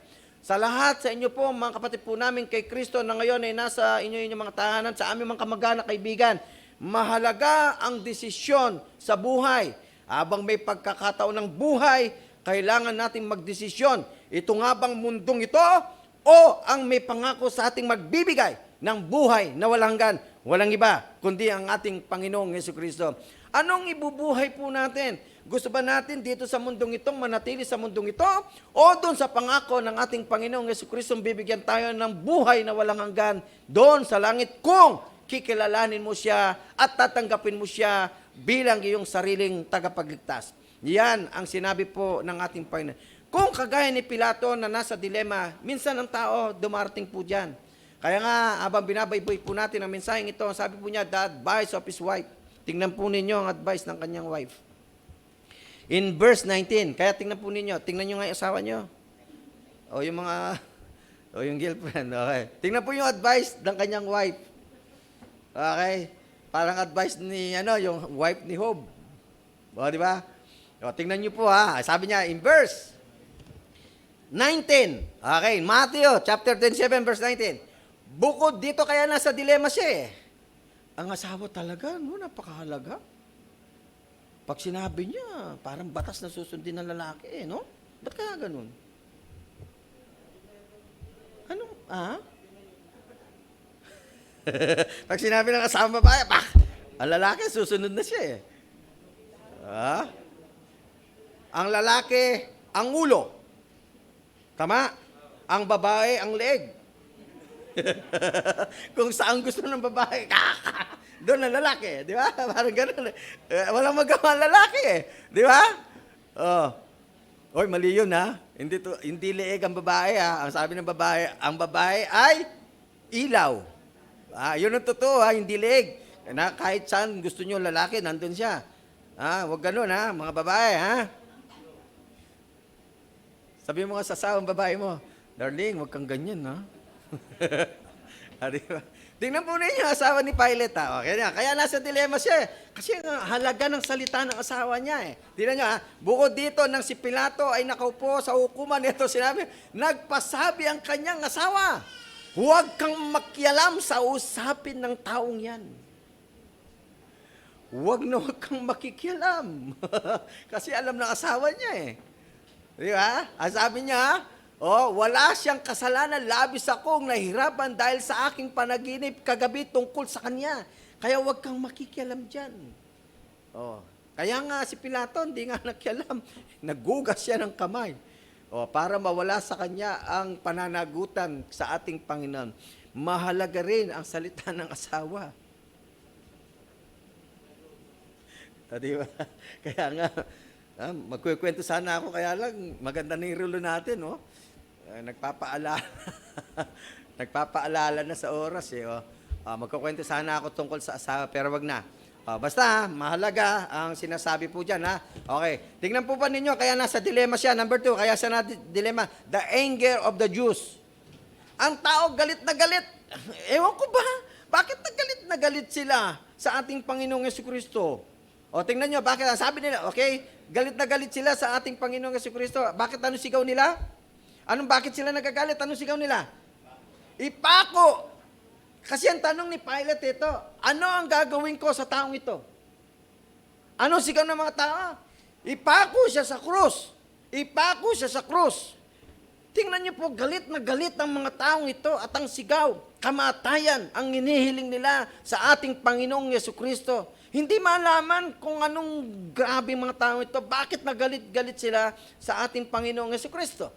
Sa lahat, sa inyo po, mga kapatid po namin kay Kristo na ngayon ay nasa inyong mga tahanan, sa aming mga kamag-anak, kaibigan, mahalaga ang desisyon sa buhay. Habang may pagkakataon ng buhay, kailangan natin magdesisyon. Ito nga bang mundong ito o ang may pangako sa ating magbibigay ng buhay na walang hanggan, walang iba, kundi ang ating Panginoong Jesucristo. Anong ibubuhay po natin? Gusto ba natin dito sa mundong itong manatili sa mundong ito o doon sa pangako ng ating Panginoong Jesucristo bibigyan tayo ng buhay na walang hanggan doon sa langit kung kikilalanin mo siya at tatanggapin mo siya bilang iyong sariling tagapagligtas. Yan ang sinabi po ng ating Panginoon. Kung kagaya ni Pilato na nasa dilema, minsan ang tao dumarating po dyan. Kaya nga, habang binabayboy po natin ang mensaheng ito, sabi po niya, the advice of his wife. Tingnan po ninyo ang advice ng kanyang wife. In verse 19, kaya tingnan po ninyo, tingnan nyo nga yung asawa nyo. O yung mga, o yung girlfriend, okay. Tingnan po yung advice ng kanyang wife. Okay? Parang advice ni, yung wife ni Job. O, di ba? O, tingnan nyo po ha. Sabi niya, in verse 19. Okay, Matthew chapter 27, verse 19. Bukod dito kaya nasa dilema siya eh. Ang asawa talaga, napakahalaga. Pag sinabi niya, parang batas na susundin ng lalaki eh, no? Ba't kaya ganun? Anong, Pag sinabi ng asawa babae, ang lalaki, susunod na siya eh. Ang lalaki, ang ulo. Tama? Ang babae, ang leeg. Kung saan gusto ng babae, doon ang lalaki. Di ba? Parang gano'n. Walang magawa ang lalaki eh. Di ba? Oy, mali yun ha. Hindi leeg ang babae ha. Ang sabi ng babae, ang babae ay ilaw. Yun ang totoo ha, hindi leeg. Na kahit saan gusto nyo lalaki, nandun siya. Huwag ganun ha, mga babae ha. Sabi mo nga sa asawang babae mo, darling, huwag kang ganyan ha. Diba? Tingnan po ninyo, asawa ni Pilate ha. Okay na. Kaya nasa dilema siya eh. Kasi ang halaga ng salita ng asawa niya eh. Tingnan nyo ha, bukod dito nang si Pilato ay nakaupo sa hukuman, ito sinabi, nagpasabi ang kanyang asawa, huwag kang makialam sa usapin ng taong yan. Huwag kang makikialam. Kasi alam ng asawa niya eh. Di ba? Ang sabi niya, wala siyang kasalanan, labis akong nahirapan dahil sa aking panaginip kagabi tungkol sa kanya. Kaya huwag kang makikialam dyan. Kaya nga si Pilato, hindi nga nakialam. Naggugas siya ng kamay. Para mawala sa kanya ang pananagutan sa ating Panginoon. Mahalaga rin ang salita ng asawa. Di ba? Kaya nga, magkukwento sana ako, kaya lang, maganda na yung relo natin, Nagpapaalala na sa oras, magkukwento sana ako tungkol sa asawa, pero wag na. Basta, mahalaga ang sinasabi po dyan, ha? Okay. Tingnan po pa ninyo, kaya nasa dilema siya. Number 2, kaya sa dilema, the anger of the Jews. Ang tao galit na galit. Ewan ko ba? Bakit na galit sila sa ating Panginoong Jesucristo? Tingnan nyo, bakit? Sabi nila, okay, galit na galit sila sa ating Panginoong Jesucristo. Bakit ano sigaw nila? Bakit sila nagagalit? Anong sigaw nila? Ipako! Kasi ang tanong ni Pilate ito, ano ang gagawin ko sa taong ito? Ano sigaw ng mga tao? Ipako siya sa krus. Ipako siya sa krus. Tingnan niyo po, galit na galit ang mga taong ito at ang sigaw, kamatayan ang inihiling nila sa ating Panginoong Yesukristo. Hindi malaman kung anong grabe mga taong ito, bakit nagalit-galit sila sa ating Panginoong Yesukristo.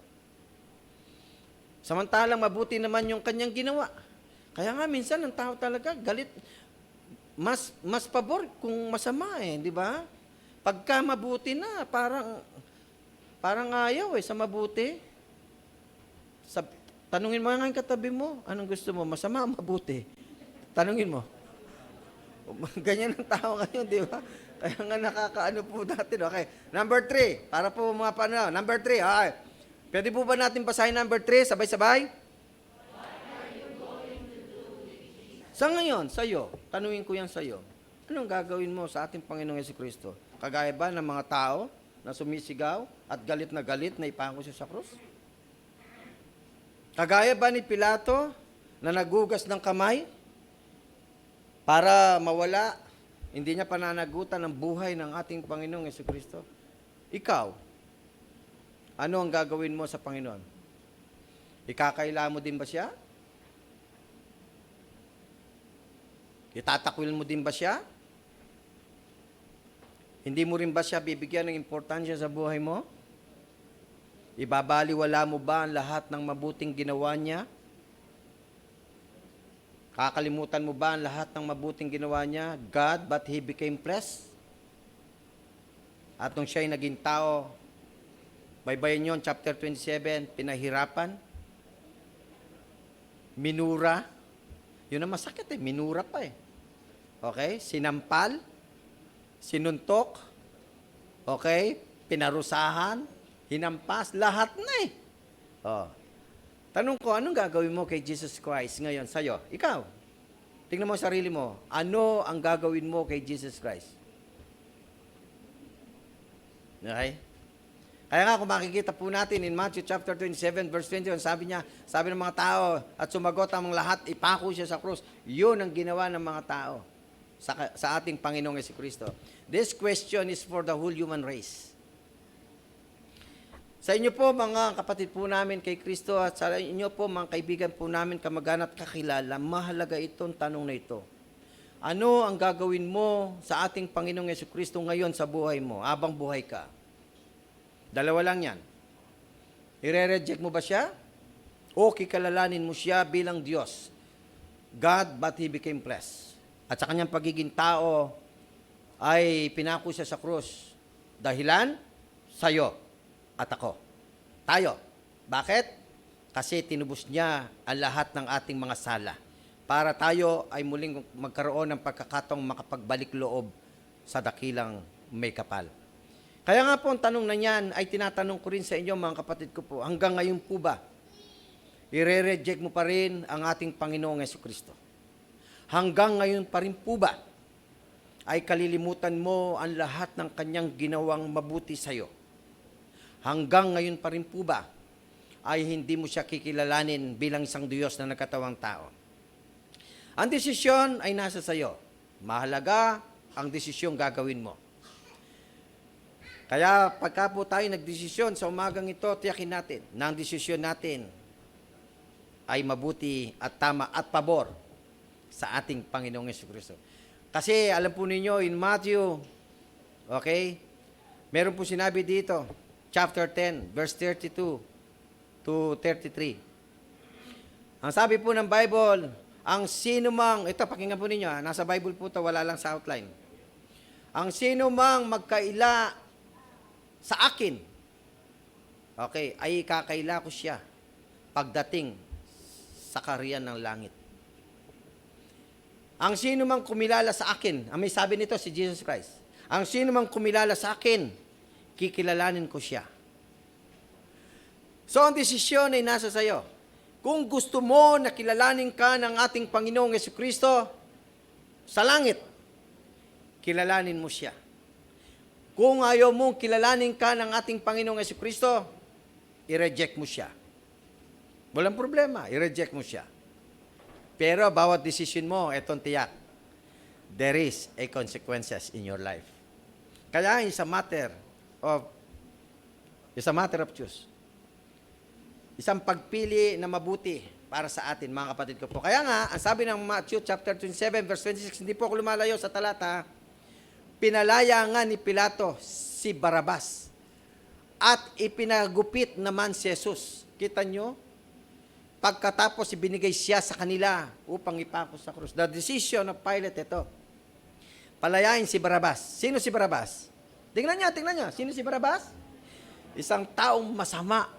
Samantalang mabuti naman yung kanyang ginawa. Kaya nga minsan ang tao talaga galit, mas pabor kung masama di ba? Pagka mabuti na, parang ayaw sa mabuti. Tanungin mo nga yung katabi mo, anong gusto mo, masama o mabuti? Tanungin mo. Ganyan ang tao ngayon, di ba? Kaya nga nakakaano po natin. Okay, number 3, para po mga paano. Number 3, okay. Pwede po ba natin basahin number 3, sabay-sabay? Sa ngayon, sa'yo, tanungin ko yan sa'yo, anong gagawin mo sa ating Panginoong Yesukristo? Kagaya ba ng mga tao na sumisigaw at galit na ipako siya sa krus? Kagaya ba ni Pilato na nagugas ng kamay para mawala, hindi niya pananagutan ang buhay ng ating Panginoong Yesukristo? Ikaw, ano ang gagawin mo sa Panginoon? Ikakaila mo din ba siya? Itatakwil mo din ba siya? Hindi mo rin ba siya bibigyan ng importansya sa buhay mo? Ibabaliwala mo ba ang lahat ng mabuting ginawa niya? Kakalimutan mo ba ang lahat ng mabuting ginawa niya? God, but He became flesh. At nung siya'y naging tao, baybayin yun, chapter 27, pinahirapan, minura, yun ang masakit minura pa Okay? Sinampal, sinuntok, okay? Pinarusahan, hinampas, lahat na Tanong ko, anong gagawin mo kay Jesus Christ ngayon sa'yo? Ikaw, tingnan mo sarili mo, ano ang gagawin mo kay Jesus Christ? Okay? Kaya nga, kung makikita po natin in Matthew chapter 27, verse 21, sabi ng mga tao, at sumagot ang mga lahat, ipako siya sa krus. Yun ang ginawa ng mga tao sa ating Panginoong Yesukristo. This question is for the whole human race. Sa inyo po, mga kapatid po namin kay Kristo, at sa inyo po, mga kaibigan po namin, kamag-anak at kakilala, mahalaga itong tanong na ito. Ano ang gagawin mo sa ating Panginoong Yesukristo ngayon sa buhay mo, habang buhay ka? Dalawa lang yan. Ire-reject mo ba siya? O kikalalanin mo siya bilang Diyos? God, but He became flesh. At sa kanyang pagiging tao, ay pinako siya sa krus. Dahilan? Sa'yo at ako. Tayo. Bakit? Kasi tinubos niya ang lahat ng ating mga sala. Para tayo ay muling magkaroon ng pagkakataong makapagbalik loob sa dakilang may kapal. Kaya nga po, ang tanong na yan ay tinatanong ko rin sa inyo, mga kapatid ko po, hanggang ngayon po ba, ire-reject mo pa rin ang ating Panginoong Yesukristo? Hanggang ngayon pa rin po ba, ay kalilimutan mo ang lahat ng kanyang ginawang mabuti sa iyo? Hanggang ngayon pa rin po ba, ay hindi mo siya kikilalanin bilang isang Diyos na nagkatawang tao? Ang desisyon ay nasa sa iyo. Mahalaga ang desisyong gagawin mo. Kaya pagka po tayo nagdesisyon sa umagang ito, tiyakin natin na ang desisyon natin ay mabuti at tama at pabor sa ating Panginoong Yesukristo. Kasi alam po ninyo, in Matthew, okay, meron po sinabi dito, chapter 10, verse 32 to 33. Ang sabi po ng Bible, ang sino mang, ito pakinggan po ninyo, nasa Bible po ito, wala lang sa outline. Ang sino mang magkaila sa akin, okay, ay kakaila ko siya pagdating sa kaharian ng langit. Ang sino mang kumilala sa akin, ang may sabi nito si Jesus Christ, ang sino mang kumilala sa akin, kikilalanin ko siya. So ang desisyon ay nasa sayo. Kung gusto mo na kilalanin ka ng ating Panginoong Yesukristo sa langit, kilalanin mo siya. Kung ayaw mong kilalanin ka ng ating Panginoong Yesukristo, i-reject mo siya. Walang problema, i-reject mo siya. Pero bawat decision mo, etong tiyak, there is a consequences in your life. Kaya it's a matter of, it's a matter of choice. Isang pagpili na mabuti para sa atin, mga kapatid ko po. Kaya nga, ang sabi ng Matthew chapter 27, verse 26, hindi po ako lumalayo sa talata, pinalaya nga ni Pilato si Barabas at ipinagupit naman si Jesus. Kita nyo? Pagkatapos ibinigay siya sa kanila upang ipako sa krus. The decision of Pilate ito. Palayain si Barabas. Sino si Barabas? Tingnan nyo. Sino si Barabas? Isang taong masama.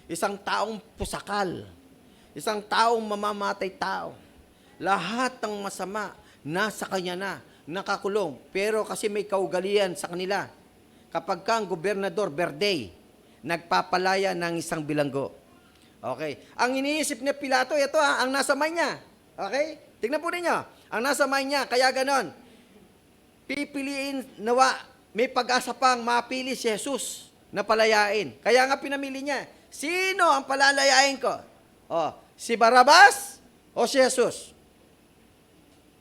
Isang taong pusakal. Isang taong mamamatay tao. Lahat ng masama nasa kanya na, nakakulong. Pero kasi may kaugalian sa kanila. Kapag ka ang gobernador, Berday, nagpapalaya ng isang bilanggo. Okay. Ang iniisip ni Pilato, ito ang nasa mind niya. Okay? Tingnan po ninyo. Ang nasa mind niya, kaya ganon. Pipiliin nawa, may pag-asa pang mapili si Jesus na palayain. Kaya nga pinamili niya, sino ang palalayain ko? Si Barabas o si Jesus?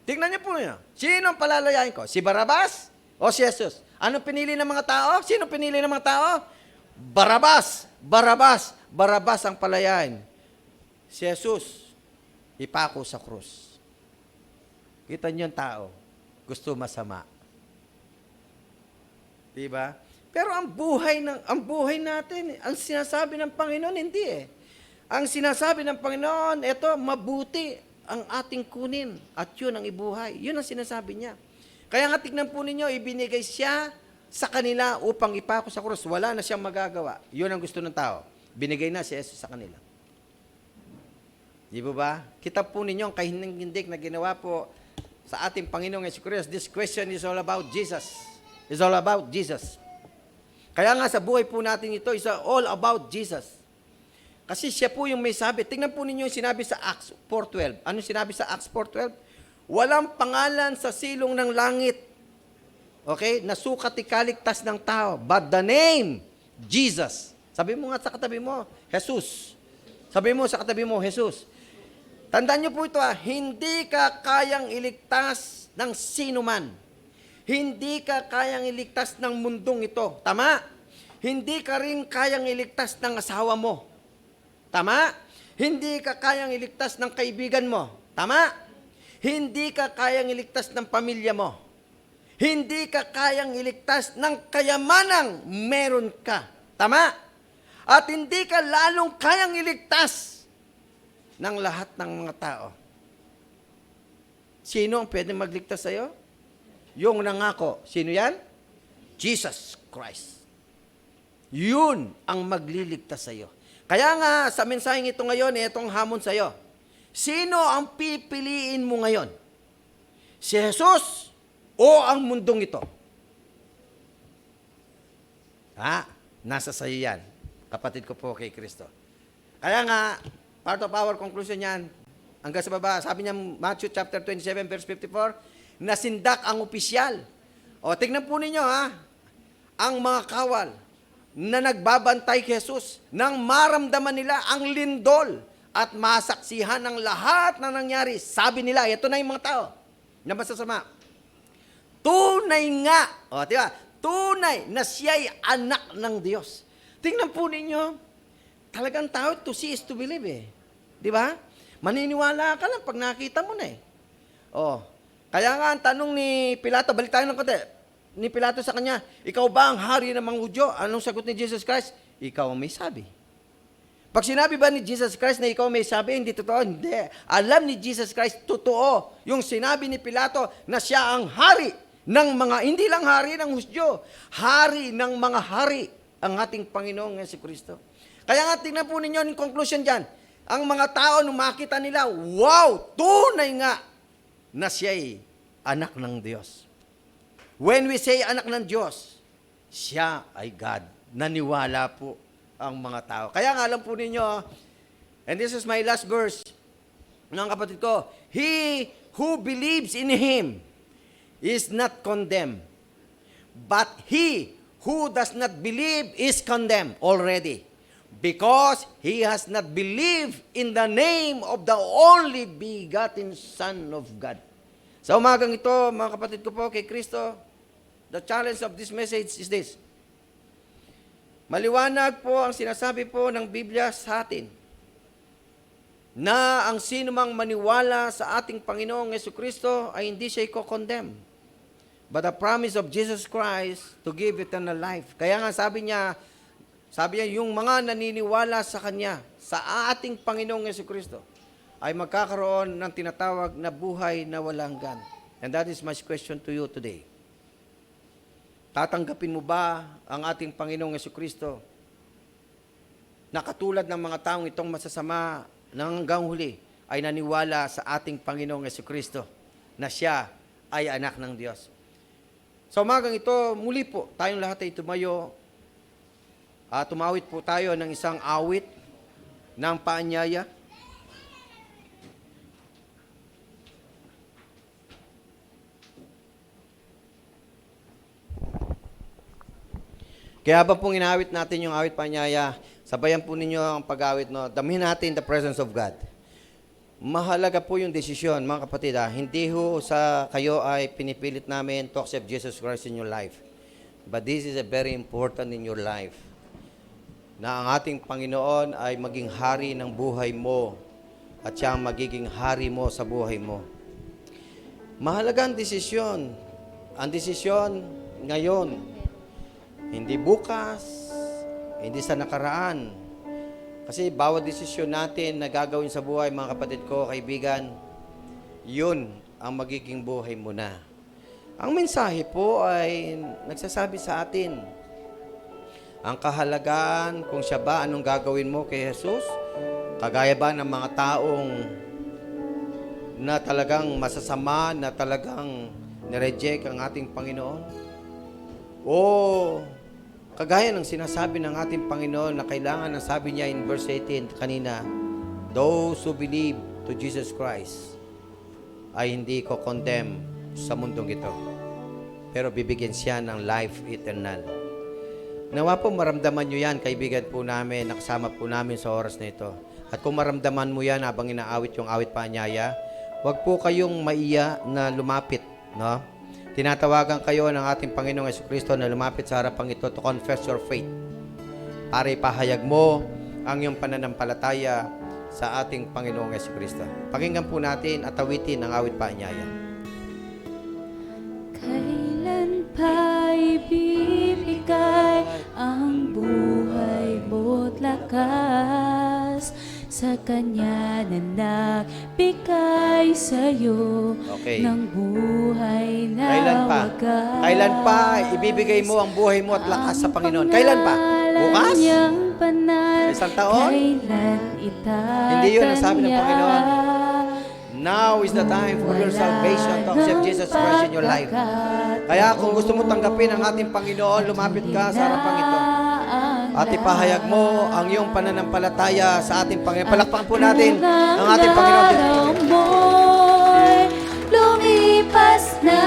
Tingnan niyo po niyo. Sino ang palalayain ko? Si Barabas o si Jesus? Anong pinili ng mga tao? Sino pinili ng mga tao? Barabas. Barabas ang palayain. Si Jesus, ipako sa krus. Kita niyo ang tao, gusto masama. Diba? Pero ang buhay natin, ang sinasabi ng Panginoon, hindi eh. Ang sinasabi ng Panginoon, ito, mabuti ang ating kunin at yun ang ibuhay. Yun ang sinasabi niya. Kaya nga tignan po ninyo, ibinigay siya sa kanila upang ipako sa krus. Wala na siyang magagawa. Yun ang gusto ng tao. Binigay na si Jesus sa kanila. Di ba? Kita po ninyo ang kahinindig na ginawa po sa ating Panginoong Jesucristo. This question is all about Jesus. It's all about Jesus. Kaya nga sa buhay po natin ito, is all about Jesus. Kasi siya po yung may sabi. Tingnan po ninyo yung sinabi sa Acts 4:12. Ano sinabi sa Acts 4:12? Walang pangalan sa silong ng langit, okay, nasukat ikaligtas ng tao, but the name, Jesus. Sabi mo nga sa katabi mo, Jesus. Sabi mo sa katabi mo, Jesus. Tandaan niyo po ito, hindi ka kayang iligtas ng sino man. Hindi ka kayang iligtas ng mundong ito. Tama? Hindi ka rin kayang iligtas ng asawa mo. Tama? Hindi ka kayang iligtas ng kaibigan mo. Tama? Hindi ka kayang iligtas ng pamilya mo. Hindi ka kayang iligtas ng kayamanang meron ka. Tama? At hindi ka lalong kayang iligtas ng lahat ng mga tao. Sino ang pwede magligtas sa'yo? Yung nangako. Sino yan? Jesus Christ. Yun ang magliligtas sa'yo. Kaya nga, sa mensaheng ito ngayon, itong hamon sa'yo. Sino ang pipiliin mo ngayon? Si Jesus o ang mundong ito? Nasa sayo yan. Kapatid ko po kay Kristo. Kaya nga, part of our conclusion yan, hanggang sa baba, sabi niya Matthew chapter 27 verse 54, nasindak ang opisyal. Tingnan po ninyo ang mga kawal na nagbabantay kay Jesus nang maramdaman nila ang lindol at masaksihan ng lahat na nangyari. Sabi nila, ito na yung mga tao na masasama. Tunay nga, diba? Tunay na siya'y anak ng Diyos. Tingnan po ninyo, talagang tao, to see is to believe eh. Di ba? Maniniwala ka lang pag nakita mo na eh. Kaya nga ang tanong ni Pilato, balik tayo ng konti. Ni Pilato sa kanya, ikaw ba ang hari ng mga Hudyo? Anong sagot ni Jesus Christ? Ikaw ang may sabi. Pag sinabi ba ni Jesus Christ na ikaw may sabi, hindi totoo? Hindi. Alam ni Jesus Christ, totoo. Yung sinabi ni Pilato na siya ang hari ng mga, hindi lang hari ng Hudyo, hari ng mga hari, ang ating Panginoong Jesucristo. Kaya nga, tingnan po ninyo yung conclusion dyan. Ang mga tao, nung makita nila, wow, tunay nga na siya'y anak ng Diyos. When we say anak ng Diyos, siya ay God. Naniwala po ang mga tao. Kaya nga alam po ninyo, and this is my last verse, ng kapatid ko, he who believes in Him is not condemned, but he who does not believe is condemned already, because he has not believed in the name of the only begotten Son of God. Sa umagang ito, mga kapatid ko po kay Kristo, the challenge of this message is this: Maliwanag po ang sinasabi po ng Biblia sa atin na ang sino mang maniwala sa ating Panginoong Jesucristo ay hindi siya i-condemn. But the promise of Jesus Christ to give eternal life. Kaya nga sabi niya, yung mga naniniwala sa Kanya, sa ating Panginoong Jesucristo, ay magkakaroon ng tinatawag na buhay na walang hanggan. And that is my question to you today. Tatanggapin mo ba ang ating Panginoong Jesucristo na katulad ng mga taong itong masasama na hanggang huli ay naniwala sa ating Panginoong Jesucristo na siya ay anak ng Diyos? Sa umagang ito, muli po, tayong lahat ay tumayo. Tumawit po tayo ng isang awit ng paanyaya. Kaya habang pong inawit natin yung awit paanyaya, sabayan po ninyo ang pag-awit, no? Damhin natin the presence of God. Mahalaga po yung desisyon, mga kapatid. Hindi ho sa kayo ay pinipilit namin to accept Jesus Christ in your life. But this is a very important in your life. Na ang ating Panginoon ay maging hari ng buhay mo at siya ang magiging hari mo sa buhay mo. Mahalaga ang desisyon. Ang desisyon ngayon. Hindi bukas, hindi sa nakaraan. Kasi bawat desisyon natin na gagawin sa buhay, mga kapatid ko, kaibigan, yun ang magiging buhay mo na. Ang mensahe po ay nagsasabi sa atin, ang kahalagaan kung siya ba, anong gagawin mo kay Jesus, kagaya ba ng mga taong na talagang masasama, na talagang nireject ang ating Panginoon? O kagaya ng sinasabi ng ating Panginoon na kailangan, ang sabi niya in verse 18 kanina, those who believe to Jesus Christ ay hindi ko condemn sa mundong ito. Pero bibigyan siya ng life eternal. Nawa po maramdaman nyo yan, kaibigan po namin, nakasama po namin sa oras na ito. At kung maramdaman mo yan habang inaawit yung awit paanyaya, huwag po kayong maiya na lumapit, no? Tinatawagan kayo ng ating Panginoong Jesucristo na lumapit sa harapang ito to confess your faith. Para ipahayag mo ang iyong pananampalataya sa ating Panginoong Jesucristo. Pakinggan po natin at awitin ang awit paanyaya. Kailan pa ibibigay ang buhay mo't lakas sa Kanya na nagbigay sa'yo ng buhay na wagas. Kailan pa ibibigay mo ang buhay mo at lakas sa Panginoon? Kailan pa? Bukas? Sa isang taon? Hindi yun ang sabi ng Panginoon. Now is the time for your salvation to accept Jesus Christ in your life. Kaya kung gusto mo tanggapin ang ating Panginoon, lumapit ka sa harapang ito. At ipahayag mo ang iyong pananampalataya sa ating Panginoon. Palakpakan po natin ang ating Panginoon. Lumipas na,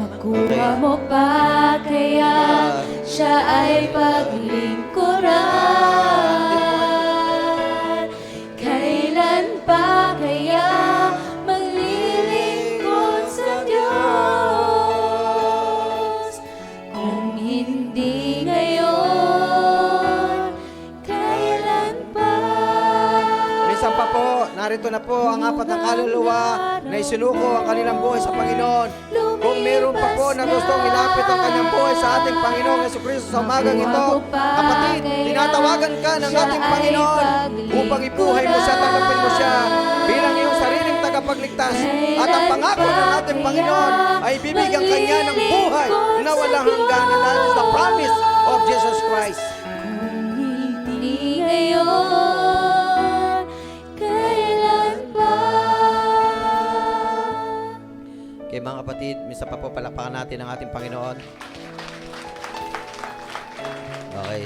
makuha mo pa kaya siya ay paglingkuran. Kailan pa kaya maglilingkod sa Diyos? Kung hindi ngayon, kailan pa? Minsan pa po, narito na po ang apat na kaluluwa na isinuko ang kanilang buhay sa Panginoon. Kung meron pa po na gustong ilapit ang kanyang buhay sa ating Panginoong Jesucristo sa umagang ito, kapatid, tinatawagan ka ng ating Panginoon upang ibuhay mo siya, tanggapin mo siya bilang iyong sariling tagapagligtas. At ang pangako ng ating Panginoon ay bibigyan kanya ng buhay na walang hanggan. And that is the promise of Jesus Christ. Kung hindi ngayon, kailan pa? Kaya mga kapatid, misa pa po palakpakan natin ang ating Panginoon. Okay.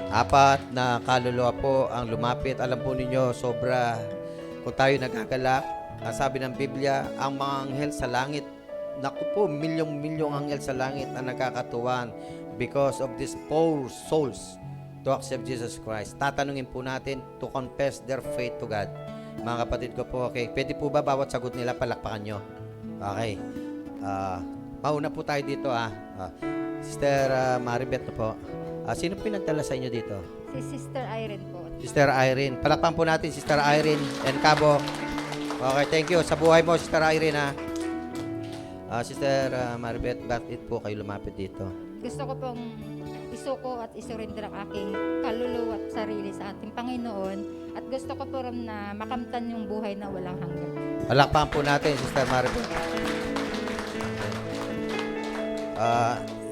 Apat na kaluluwa po ang lumapit. Alam po ninyo, sobra kung tayo nagagalak. Ang sabi ng Biblia, ang mga anghel sa langit, naku po, milyong-milyong anghel sa langit na nagkakatuwan because of these poor souls to accept Jesus Christ. Tatanungin po natin to confess their faith to God. Mga kapatid ko po, okay, pwede po ba bawat sagot nila palakpakan nyo? Okay. Mauna po tayo dito. Sister Maribeth na po. Sino po yung nagdala sa inyo dito? Si Sister Irene po. Sister Irene. Palakpan po natin Sister Irene and Cabo. Okay, thank you. Sa buhay mo, Sister Irene, ha? Sister Maribeth, bakit po kayo lumapit dito? Gusto ko pong isuko at isurrender ang aking kaluluwa at sarili sa ating Panginoon. At gusto ko po rin na makamtan yung buhay na walang hanggan. Palakpan po natin, Sister Maribeth.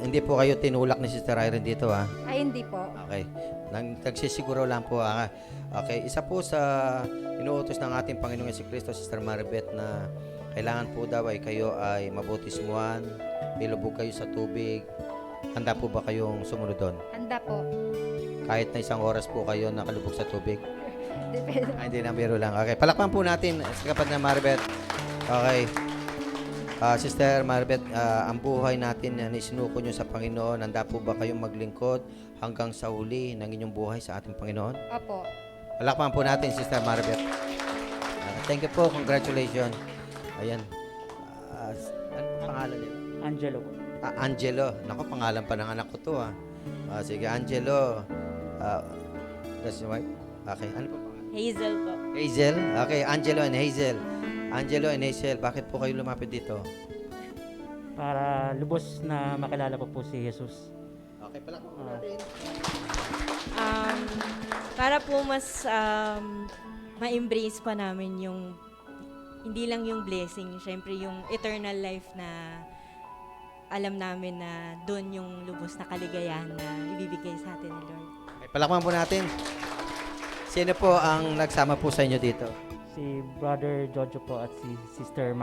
Hindi po kayo tinulak ni Sister Irene dito, ha? Ay, hindi po. Okay. Nagsisiguro lang po, ha? Okay. Isa po sa inuutos ng ating Panginoong Jesucristo, Sister Maribeth, na kailangan po daw ay kayo ay mabutismuhan, ilubog kayo sa tubig. Handa po ba kayong sumunod doon? Handa po. Kahit na 1 oras po kayo nakalubog sa tubig? Depende. Hindi na, biro lang. Okay. Palakpan po natin sa kapatid na Maribeth. Okay. Sister Maribeth, ang buhay natin na isinuko nyo sa Panginoon, handa po ba kayong maglingkod hanggang sa huli ng inyong buhay sa ating Panginoon? Opo. Palakpan po natin, Sister Maribeth. Thank you po. Congratulations. Ayan. Ano po pangalan nila? Angelo po. Angelo. Naku, pangalan pa ng anak ko to, ha. Sige, Angelo. That's your wife? Okay. Ano po pangalan? Hazel po. Hazel? Okay, Angelo and Hazel. Angelo and Hazel, bakit po kayo lumapit dito? Para lubos na makilala po si Jesus. Okay, palakpan po natin. Para po mas ma-embrace pa namin yung hindi lang yung blessing, syempre yung eternal life na alam namin na doon yung lubos na kaligayahan na ibibigay sa atin ni Lord. Okay, palakpan po natin. Sino po ang nagsama po sa inyo dito? Si Brother Jojo po at si Sister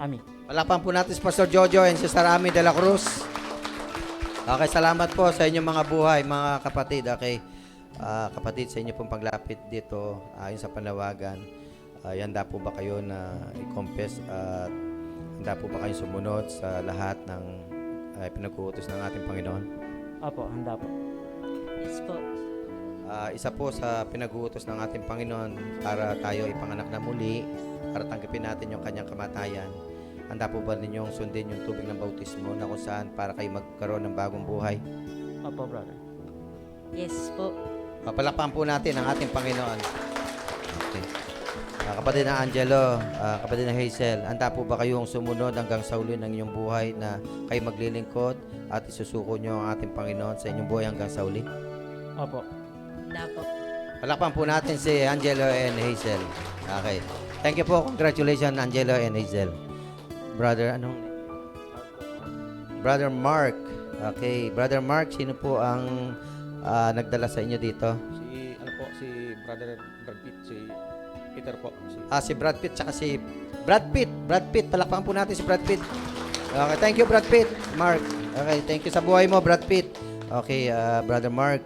Ami. Palakpan po natin si Pastor Jojo and Sister Ami de la Cruz. Okay, salamat po sa inyong mga buhay, mga kapatid. Okay, kapatid, sa inyo pong paglapit dito, ayon sa panawagan, handa po ba kayo na i-confess at handa po ba kayo sumunod sa lahat ng pinag-uutos ng ating Panginoon? Opo, handa po. Yes po. Isa po sa pinag-uutos ng ating Panginoon para tayo ipanganak na muli, para tanggapin natin yung kanyang kamatayan. Handa po ba ninyong sundin yung tubig ng bautismo na kung saan para kayo magkaroon ng bagong buhay? Opo, brother. Yes po. Palakpakan po natin ang ating Panginoon. Okay. Kapatid na Angelo, kapatid na Hazel, handa po ba kayong sumunod hanggang sa uli ng inyong buhay na kayo maglilingkod at isusuko nyo ang ating Panginoon sa inyong buhay hanggang sa uli? Opo. Handa po. Palakpakan po natin si Angelo and Hazel. Okay. Thank you po. Congratulations, Angelo and Hazel. Brother, Brother Mark. Okay. Brother Mark, sino po ang nagdala sa inyo dito? Si Brother Brad Pitt, si Peter po. Si Brad Pitt, tsaka si Brad Pitt. Brad Pitt, palakpakan po natin si Brad Pitt. Okay, thank you, Brad Pitt. Mark. Okay, thank you sa buhay mo, Brad Pitt. Okay, Brother Mark,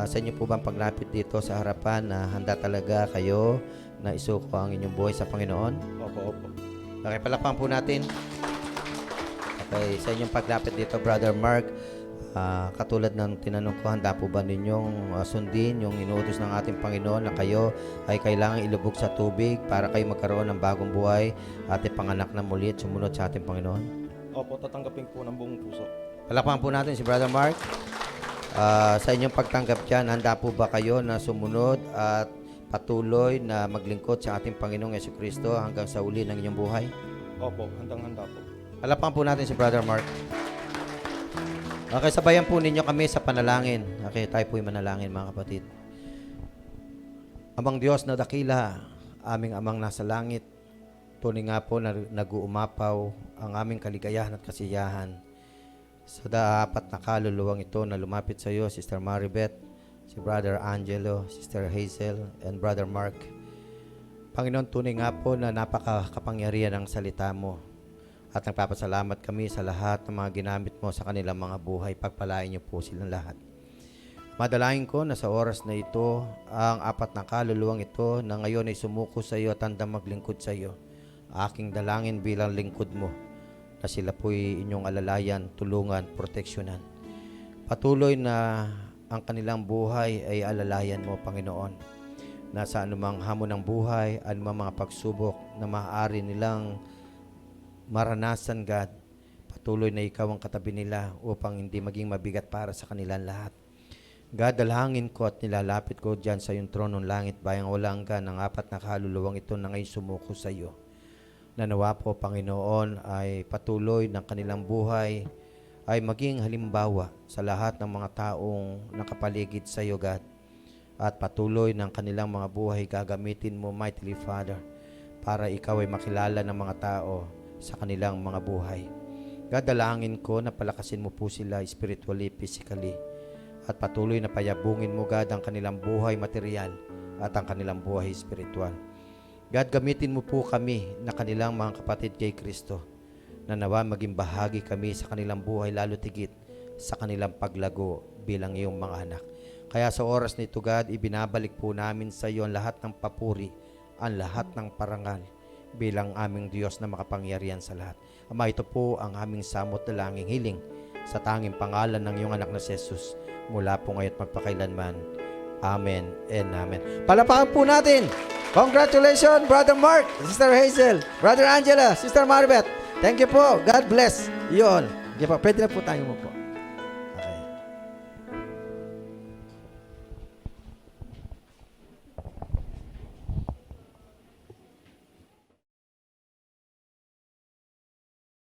sa inyo po bang paglapit dito sa harapan na handa talaga kayo na isuko ang inyong buhay sa Panginoon? Opo. Okay, palakpakan po natin. Okay, sa inyong paglapit dito, Brother Mark, katulad ng tinanong ko, handa po ba ninyong sundin yung inuutos ng ating Panginoon na kayo ay kailangan ilubog sa tubig para kayo magkaroon ng bagong buhay at ipanganak na muli at sumunod sa ating Panginoon? Opo, tatanggapin po ng buong puso. Palakpakan po natin si Brother Mark. Sa inyong pagtanggap dyan, handa po ba kayo na sumunod at patuloy na maglingkod sa ating Panginoong Jesucristo hanggang sa uli ng inyong buhay? Opo, handang-handa po. Palakpakan po natin si Brother Mark. Okay, sabayan po ninyo kami sa panalangin. Okay, tayo po'y manalangin, mga kapatid. Amang Diyos na dakila, aming amang nasa langit, tunay nga po na nag-uumapaw ang aming kaligayahan at kasiyahan. Sa dapat na kaluluwang ito na lumapit sa iyo, Sister Maribeth, si Brother Angelo, Sister Hazel, and Brother Mark. Panginoon, tunay nga po na napakakapangyarihan ng salita mo. At nagpapasalamat kami sa lahat ng mga ginamit mo sa kanilang mga buhay. Pagpalain niyo po silang lahat. Madalangin ko na sa oras na ito, ang apat na kaluluwang ito na ngayon ay sumuko sa iyo at handang maglingkod sa iyo. Aking dalangin bilang lingkod mo na sila po'y inyong alalayan, tulungan, proteksyonan. Patuloy na ang kanilang buhay ay alalayan mo, Panginoon. Na sa anumang hamon ng buhay, anumang mga pagsubok na maaari nilang maranasan, God, patuloy na ikaw ang katabi nila upang hindi maging mabigat para sa kanilang lahat. God, dalangin ko at nilalapit ko dyan sa iyong tronong langit, bayang walang hanggan ng apat na kaluluwang ito na ngayon sumuko sa iyo. Nanawa po, Panginoon, ay patuloy ng kanilang buhay ay maging halimbawa sa lahat ng mga taong nakapaligid sa iyo, God. At patuloy ng kanilang mga buhay gagamitin mo, Mighty Father, para ikaw ay makilala ng mga tao sa kanilang mga buhay. God, dalangin ko na palakasin mo po sila spiritually, physically, at patuloy na payabungin mo, God, ang kanilang buhay material at ang kanilang buhay spiritual. God, gamitin mo po kami na kanilang mga kapatid kay Kristo, na nawa maging bahagi kami sa kanilang buhay, lalo tigit sa kanilang paglago bilang iyong mga anak. Kaya sa oras nito, God, ibinabalik po namin sa iyo ang lahat ng papuri, ang lahat ng parangal bilang aming Diyos na makapangyarihan sa lahat. Ama, ito po ang aming samot na langing hiling sa tanging pangalan ng iyong anak na si Jesus, mula po ngayon at magpakailanman. Amen and amen. Palapakan po natin. Congratulations, Brother Mark, Sister Hazel, Brother Angela, Sister Maribeth. Thank you po. God bless you all. Okay po, pwede na po tayo mo po.